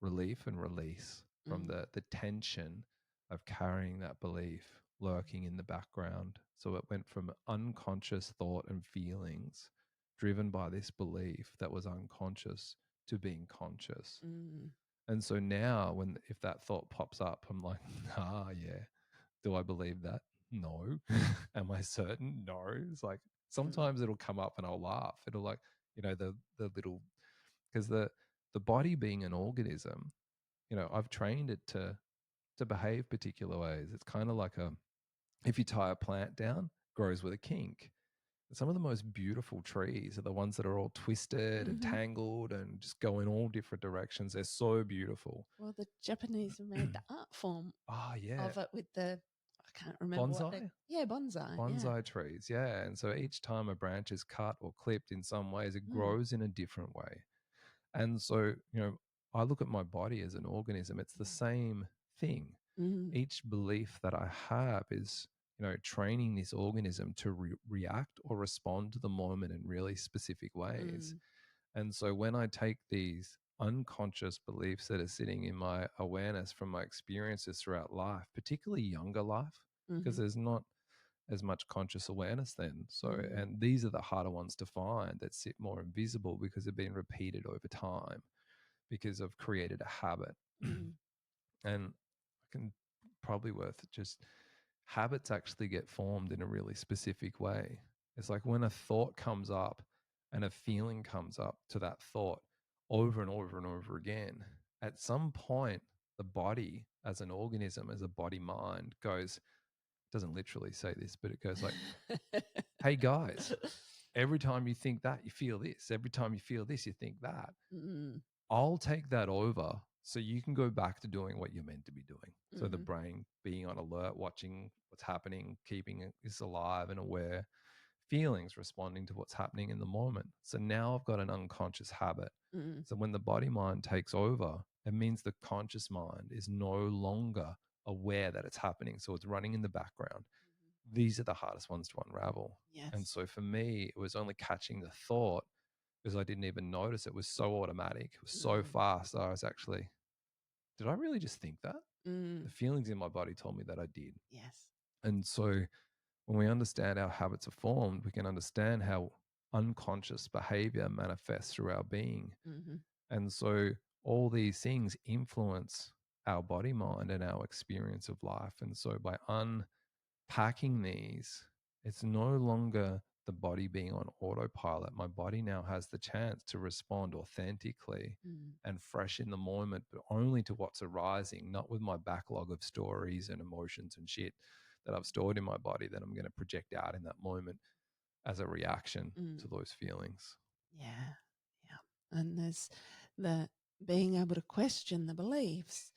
relief and release from Mm. the tension of carrying that belief lurking in the background. So it went from unconscious thought and feelings driven by this belief that was unconscious to being conscious. Mm. And so now when if that thought pops up, I'm like, ah, yeah. Do I believe that? No. Am I certain? No. It's like Mm. sometimes it'll come up and I'll laugh. It'll like, the little because the body being an organism, I've trained it to behave particular ways. It's kind of like if you tie a plant down, grows with a kink. Some of the most beautiful trees are the ones that are all twisted and Mhm. tangled and just go in all different directions. They're so beautiful. Well, the Japanese have made the art form Ah, yeah. of it with I can't remember what they, Bonsai? yeah, bonsai, yeah. Bonsai trees, yeah. And so each time a branch is cut or clipped in some ways, it Mm. grows in a different way. And so, I look at my body as an organism, it's the same thing. Mm. Each belief that I have is, training this organism to react or respond to the moment in really specific ways. Mm. And so when I take these unconscious beliefs that are sitting in my awareness from my experiences throughout life, particularly younger life, because Mhm. there's not as much conscious awareness then. So, Mm. and these are the harder ones to find that sit more invisible because they've been repeated over time because I've created a habit. Mm. And I can probably worth just habits actually get formed in a really specific way. It's like when a thought comes up and a feeling comes up to that thought over and over and over again, at some point, the body as an organism, as a body mind goes, doesn't literally say this, but it goes like, hey guys, every time you think that, you feel this. Every time you feel this, you think that. Mm. I'll take that over so you can go back to doing what you're meant to be doing. So the Mhm. brain being on alert, watching what's happening, keeping it alive and aware, feelings responding to what's happening in the moment. So now I've got an unconscious habit. Mm. So when the body mind takes over, it means the conscious mind is no longer aware that it's happening. So it's running in the background. These are the hardest ones to unravel. And Yes. so for me, it was only catching the thought because I didn't even notice it was so automatic. It was so Mm. fast. I was actually, did I really just think that? Mm. The feelings in my body told me that I did. Yes. And so when we understand how habits are formed, we can understand how unconscious behavior manifests through our being. Mm-hmm. And so all these things influence our body, mind, and our experience of life. And so by unpacking these, it's no longer the body being on autopilot. My body now has the chance to respond authentically Mm. and fresh in the moment, but only to what's arising, not with my backlog of stories and emotions and shit that I've stored in my body that I'm going to project out in that moment as a reaction Mm. to those feelings. Yeah. Yeah. And there's the being able to question the beliefs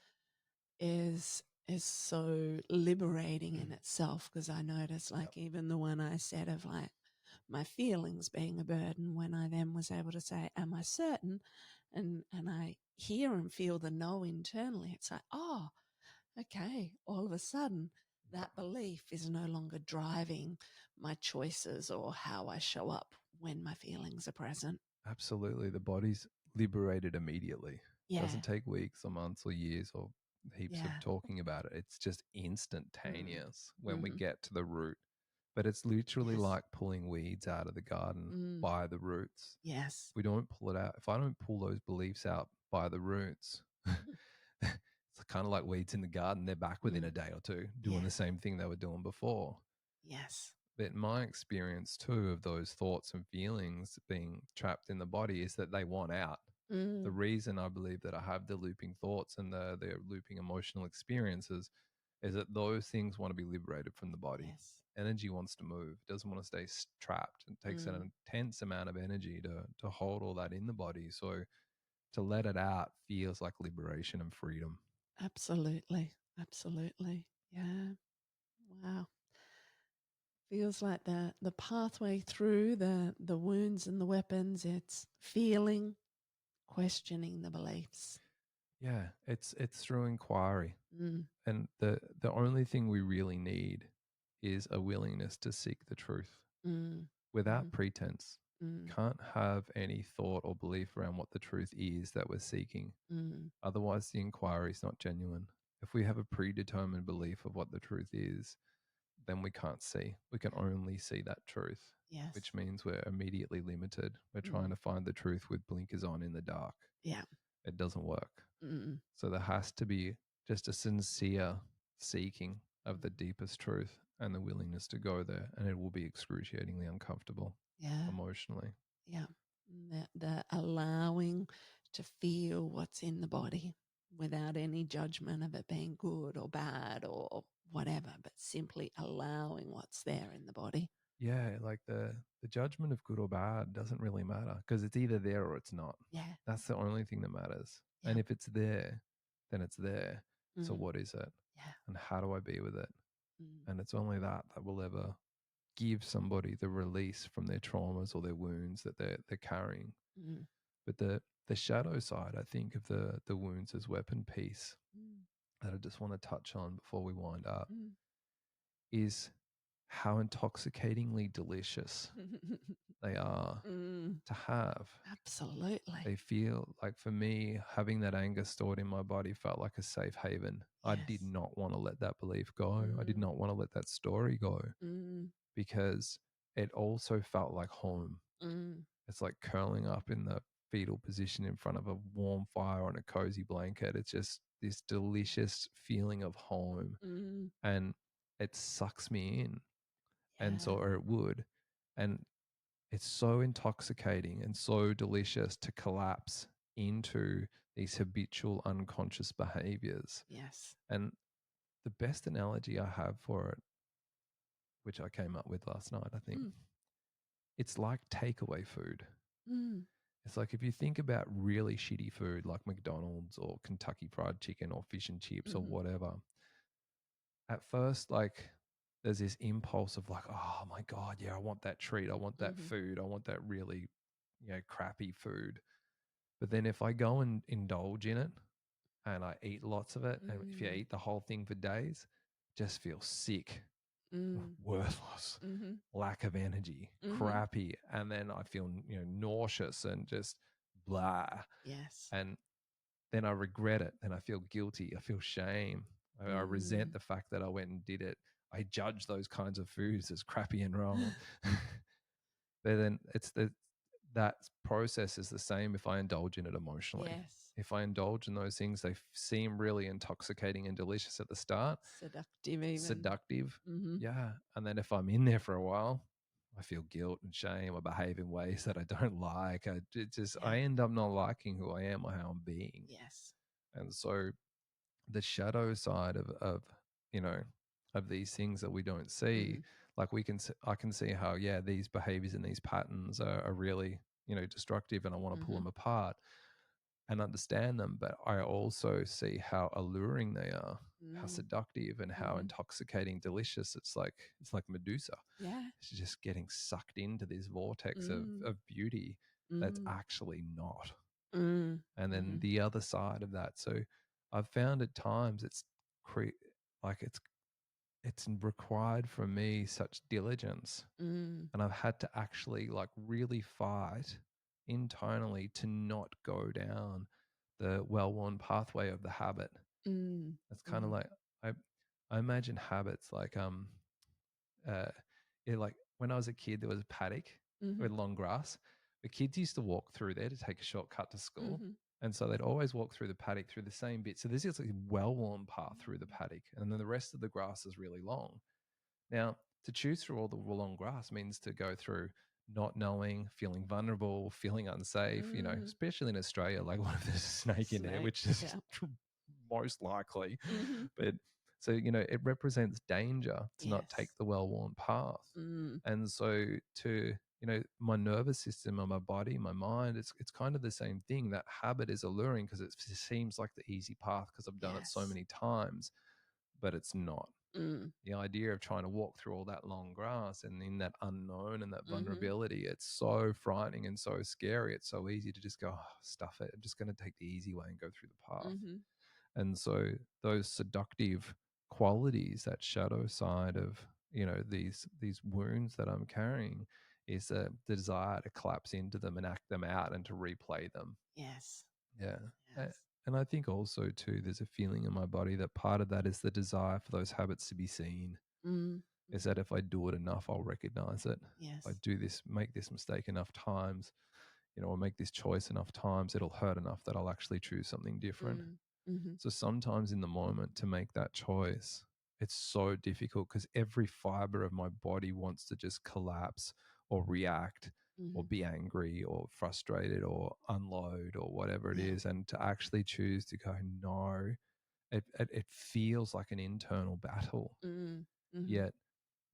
is so liberating in itself, because I noticed, Yep. like, even the one I said of like my feelings being a burden, when I then was able to say, am I certain? And I hear and feel the no internally, it's like, oh, okay, all of a sudden that belief is no longer driving my choices or how I show up when my feelings are present. Absolutely. The body's liberated immediately. Yeah. Doesn't take weeks or months or years or heaps of Yeah. talking about it. It's just Mm. instantaneous when we Mm-hmm. get to the root. But it's literally Yes. like pulling weeds out of the garden Mm. by the roots. Yes. We don't pull it out. If I don't pull those beliefs out by the roots, it's kind of like weeds in the garden. They're back within Mm. a day or two doing Yeah. the same thing they were doing before. Yes. But my experience too of those thoughts and feelings being trapped in the body is that they want out. The Mm. reason I believe that I have the looping thoughts and the looping emotional experiences is that those things want to be liberated from the body. Yes. Energy wants to move, doesn't want to stay trapped. It takes an intense amount of energy to hold all that in the body. So to let it out feels like liberation and freedom. Absolutely. Absolutely. Yeah. Wow. Feels like the pathway through the wounds and the weapons, it's feeling, questioning the beliefs. Yeah, it's through inquiry. Mm, And the only thing we really need is a willingness to seek the truth mm, without mhm, pretense. mm, Can't have any thought or belief around what the truth is that we're seeking. mm, Otherwise, the inquiry is not genuine. If we have a predetermined belief of what the truth is, then we can't see. We can only see that truth, yes. which means we're immediately limited. We're trying Mm, to find the truth with blinkers on in the dark. yeah. It doesn't work. Mm, So there has to be just a sincere seeking of mm, the deepest truth and the willingness to go there. And it will be excruciatingly uncomfortable yeah. emotionally. Yeah. The allowing to feel what's in the body without any judgment of it being good or bad or whatever, but simply allowing what's there in the body. Yeah, like the judgment of good or bad doesn't really matter because it's either there or it's not. Yeah. That's the only thing that matters. Yeah. And if it's there, then it's there. So Mm, what is it? yeah. And how do I be with it? Mm, And it's only that that will ever give somebody the release from their traumas or their wounds that they're carrying. mm, But the shadow side, I think, of the wounds as weapon piece mm, that I just want to touch on before we wind up mm. is how intoxicatingly delicious they are Mm, to have. absolutely. They feel like, for me, having that anger stored in my body felt like a safe haven. I did Yes. not want to let that belief go. I did Mm, not want to let that story go mm, because it also felt like home. mm, It's like curling up in the fetal position in front of a warm fire on a cozy blanket. It's just this delicious feeling of home, mm. and it sucks me in. And so, Yeah. or it would. And it's so intoxicating and so delicious to collapse into these habitual unconscious behaviors. Yes. And the best analogy I have for it, which I came up with last night, I think, Mm, it's like takeaway food. mm, It's like if you think about really shitty food like McDonald's or Kentucky Fried Chicken or fish and chips or mhm, whatever, at first, like, there's this impulse of like, oh my God, yeah, I want that treat. I want that mhm, food. I want that really, crappy food. But then if I go and indulge in it and I eat lots of it, and if you mm, eat the whole thing for days, just feel sick, mm, worthless, mhm, lack of energy, mhm. crappy. And then I feel, nauseous and just blah. Yes. And then I regret it. Then I feel guilty. I feel shame. I resent Mm, the fact that I went and did it. I judge those kinds of foods as crappy and wrong. But then that process is the same if I indulge in it emotionally. yes. If I indulge in those things, they seem really intoxicating and delicious at the start, Seductive even. seductive. Mhm. Yeah. And then if I'm in there for a while, I feel guilt and shame. I behave in ways that I don't like. Yeah. I end up not liking who I am or how I'm being. Yes. And so the shadow side of you know of these things that we don't see, Mm, like I can see how, yeah, these behaviors and these patterns are really, destructive, and I want to pull them mhm, apart and understand them. But I also see how alluring they are, how mm, seductive, and how mhm. intoxicating delicious. It's like Medusa. Yeah. She's just getting sucked into this vortex of Mm, beauty that's mm, actually not. mm, And then mhm, the other side of that. So I've found at times like it's required from me such diligence, mm, and I've had to actually like really fight internally to not go down the well-worn pathway of the habit. mm, It's kind of mhm, like I I imagine habits like uh like when I was a kid, there was a paddock mhm, with long grass. The kids used to walk through there to take a shortcut to school. mhm. And so they'd always walk through the paddock through the same bit. So this is like a well-worn path through the Mm, paddock. And then the rest of the grass is really long. Now, to choose through all the long grass means to go through not knowing, feeling vulnerable, feeling unsafe, mm. especially in Australia, like what if there's a snake in there, Snake. which is Yeah. most likely. Mhm. But so, it represents danger to not take Yes. the well worn path. Mm, And so to, my nervous system and my body, my mind, it's kind of the same thing. That habit is alluring because it seems like the easy path because I've done it so yes. many times, but it's not. Mm. The idea of trying to walk through all that long grass and in that unknown and that Mhm. vulnerability, it's so frightening and so scary. It's so easy to just go, oh, stuff it. I'm just going to take the easy way and go through the path. Mhm. And so those seductive qualities, that shadow side of, these wounds that I'm carrying, is the desire to collapse into them and act them out and to replay them. Yes. Yeah. Yes. And I think also too, there's a feeling in my body that part of that is the desire for those habits to be seen. Mm. Is that if I do it enough, I'll recognize it. If I Yes. do this, make this mistake enough times, or make this choice enough times, it'll hurt enough that I'll actually choose something different. Mm. Mhm. So sometimes in the moment to make that choice, it's so difficult because every fiber of my body wants to just collapse or react or Mhm. be angry or frustrated or unload or whatever it Yeah. is. And to actually choose to go, no, it feels like an internal battle. Mm. Mhm. Yet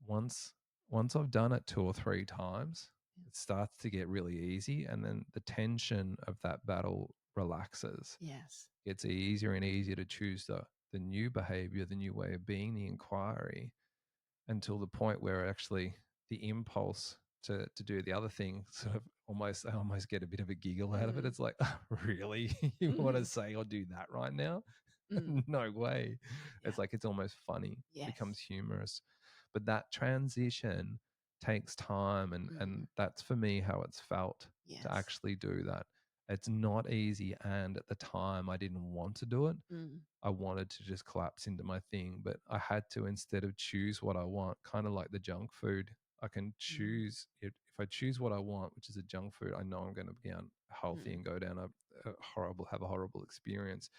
once I've done it 2 or 3 times, it starts to get really easy, and then the tension of that battle relaxes. Yes. It's easier and easier to choose the new behavior, the new way of being, the inquiry, until the point where actually the impulse to do the other thing sort of I almost get a bit of a giggle out of it. Mm. It's like, oh, really? You want to Mhm. say I'll do that right now? Mm. No way. Yeah. It's like it's almost funny, becomes Yes. humorous. But that transition takes time, and Mm. that's for me how it's felt to Yes. actually do that. It's not easy, and at the time I didn't want to do it. Mm. I wanted to just collapse into my thing, but I had to, instead of choose what I want, kind of like the junk food. I can Mm. choose it. If I choose what I want, which is a junk food, I know I'm going to be unhealthy Mm. and go down have a horrible experience.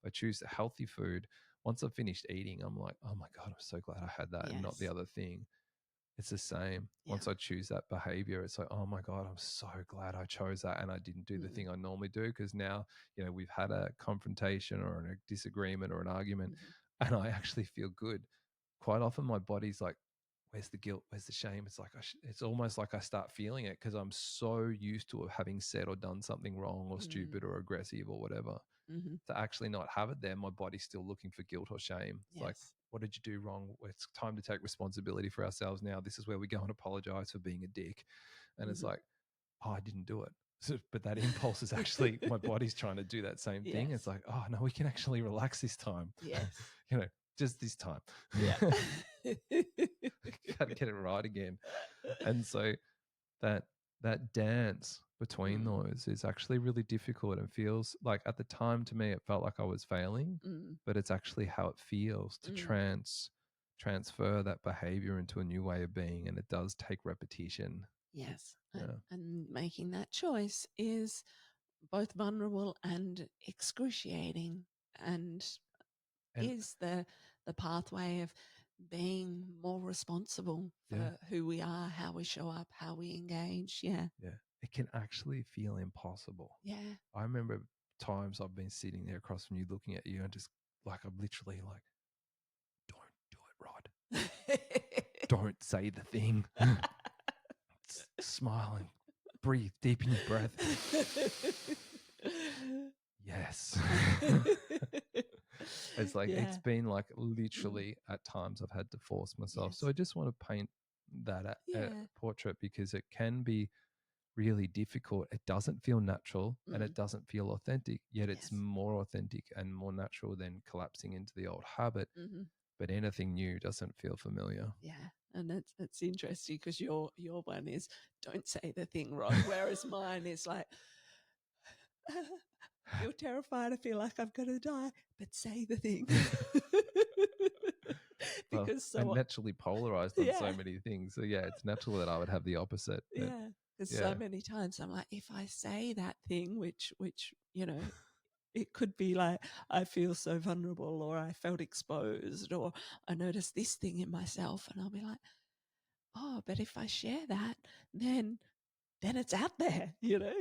If I choose the healthy food, once I've finished eating, I'm like, oh my God, I'm so glad I had that and not the Yes. other thing. It's the same. Yeah. Once I choose that behavior, it's like, oh my God, I'm so glad I chose that and I didn't do the Mm. thing I normally do. Because now, we've had a confrontation or a disagreement or an argument, Mhm. and I actually feel good. Quite often, my body's like, where's the guilt? Where's the shame? It's like, it's almost like I start feeling it because I'm so used to having said or done something wrong or Mm. stupid or aggressive or whatever. Mhm. To actually not have it there, my body's still looking for guilt or shame. It's like, Yes. what did you do wrong? It's time to take responsibility for ourselves now. This is where we go and apologize for being a dick. And it's Mhm. like, oh, I didn't do it. So, but that impulse is actually my body's trying to do that same thing. It's Yes. like, oh no, we can actually relax this time. Yes. Just this time. Yeah. Got to get it right again. And so that that dance between Mm. those is actually really difficult and feels like, at the time, to me it felt like I was failing, Mm. but it's actually how it feels to Mm. transfer that behavior into a new way of being, and it does take repetition. Yes. Yeah. And making that choice is both vulnerable and excruciating, and And is the pathway of being more responsible yeah, for who we are, how we show up, how we engage. Yeah. yeah, it can actually feel impossible. Yeah. I remember times I've been sitting there across from you looking at you and just like, I'm literally like, don't do it, Rod. Don't say the thing. Smile and breathe deep in your breath. Yes. It's like, it's Yeah. been like Mm. literally at times I've had to force myself. So Yes. I just want to paint that Yeah. portrait because it can be really difficult. It doesn't feel natural and Mm. it doesn't feel authentic, yet it's Yes. more authentic and more natural than collapsing into the old habit. Hmm. But anything new doesn't feel familiar. Yeah. And that's interesting because your one is don't say the thing, Rod, whereas mine is like I feel terrified. I feel like I'm going to die, but say the thing. Well, Because I'm so, naturally polarized on so yeah, many things. So yeah, it's natural that I would have the opposite. But yeah. Because yeah, so many times I'm like, if I say that thing, which it could be like I feel so vulnerable, or I felt exposed, or I noticed this thing in myself, and I'll be like, oh, but if I share that, then it's out there,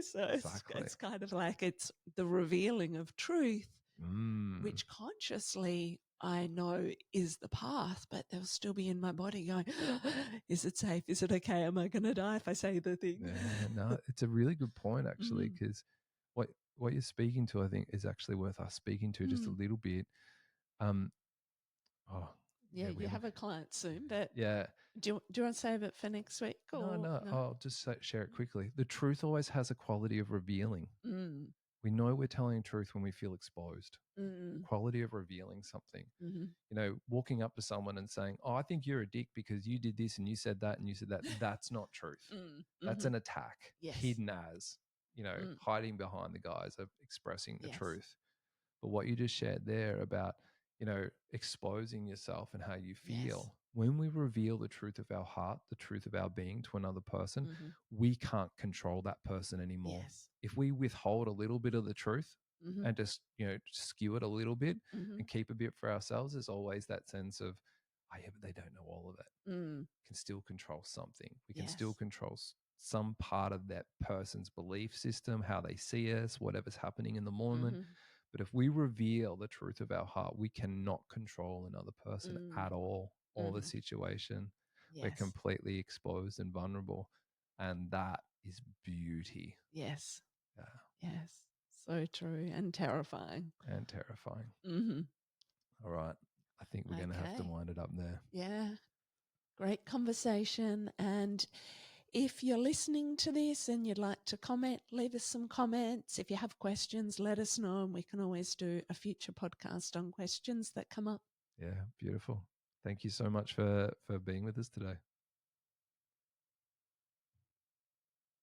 So exactly. it's kind of like it's the revealing of truth, Mm. which consciously I know is the path, but they'll still be in my body going, is it safe? Is it okay? Am I going to die if I say the thing? Yeah, no, it's a really good point actually, Mm, because what you're speaking to, I think, is actually worth us speaking to just a mm, little bit. Um, oh, Yeah, you have a client soon, but yeah. do you want to save it for next week? Or No, I'll just share it quickly. The truth always has a quality of revealing. Mm, We know we're telling truth when we feel exposed. mm, Quality of revealing something. mhm. You know, walking up to someone and saying, "Oh, I think you're a dick because you did this and you said that and you said that." That's not truth. That's Mhm. an attack, Yes. hidden as, you know, Mm. hiding behind the guise of expressing the Yes. truth. But what you just shared there about, you know, exposing yourself and how you feel. Yes. When we reveal the truth of our heart, the truth of our being to another person, Mhm. we can't control that person anymore. Yes. If we withhold a little bit of the truth Mhm. and just, you know, skew it a little bit Mhm. and keep a bit for ourselves, there's always that sense of, oh, yeah, but they don't know all of it. Mm. We can still control something. We can Yes. still control some part of that person's belief system, how they see us, whatever's happening in the moment. Mhm. But if we reveal the truth of our heart, we cannot control another person at all, or the Mhm. situation. We're Yes. completely exposed and vulnerable. And that is beauty. Yes. Yeah. Yes. So true and terrifying. And terrifying. Mhm. All right. I think we're going to have to Okay. wind it up there. Yeah. Great conversation. And if you're listening to this and you'd like to comment, leave us some comments. If you have questions, let us know, and we can always do a future podcast on questions that come up. Yeah, beautiful. Thank you so much for being with us today.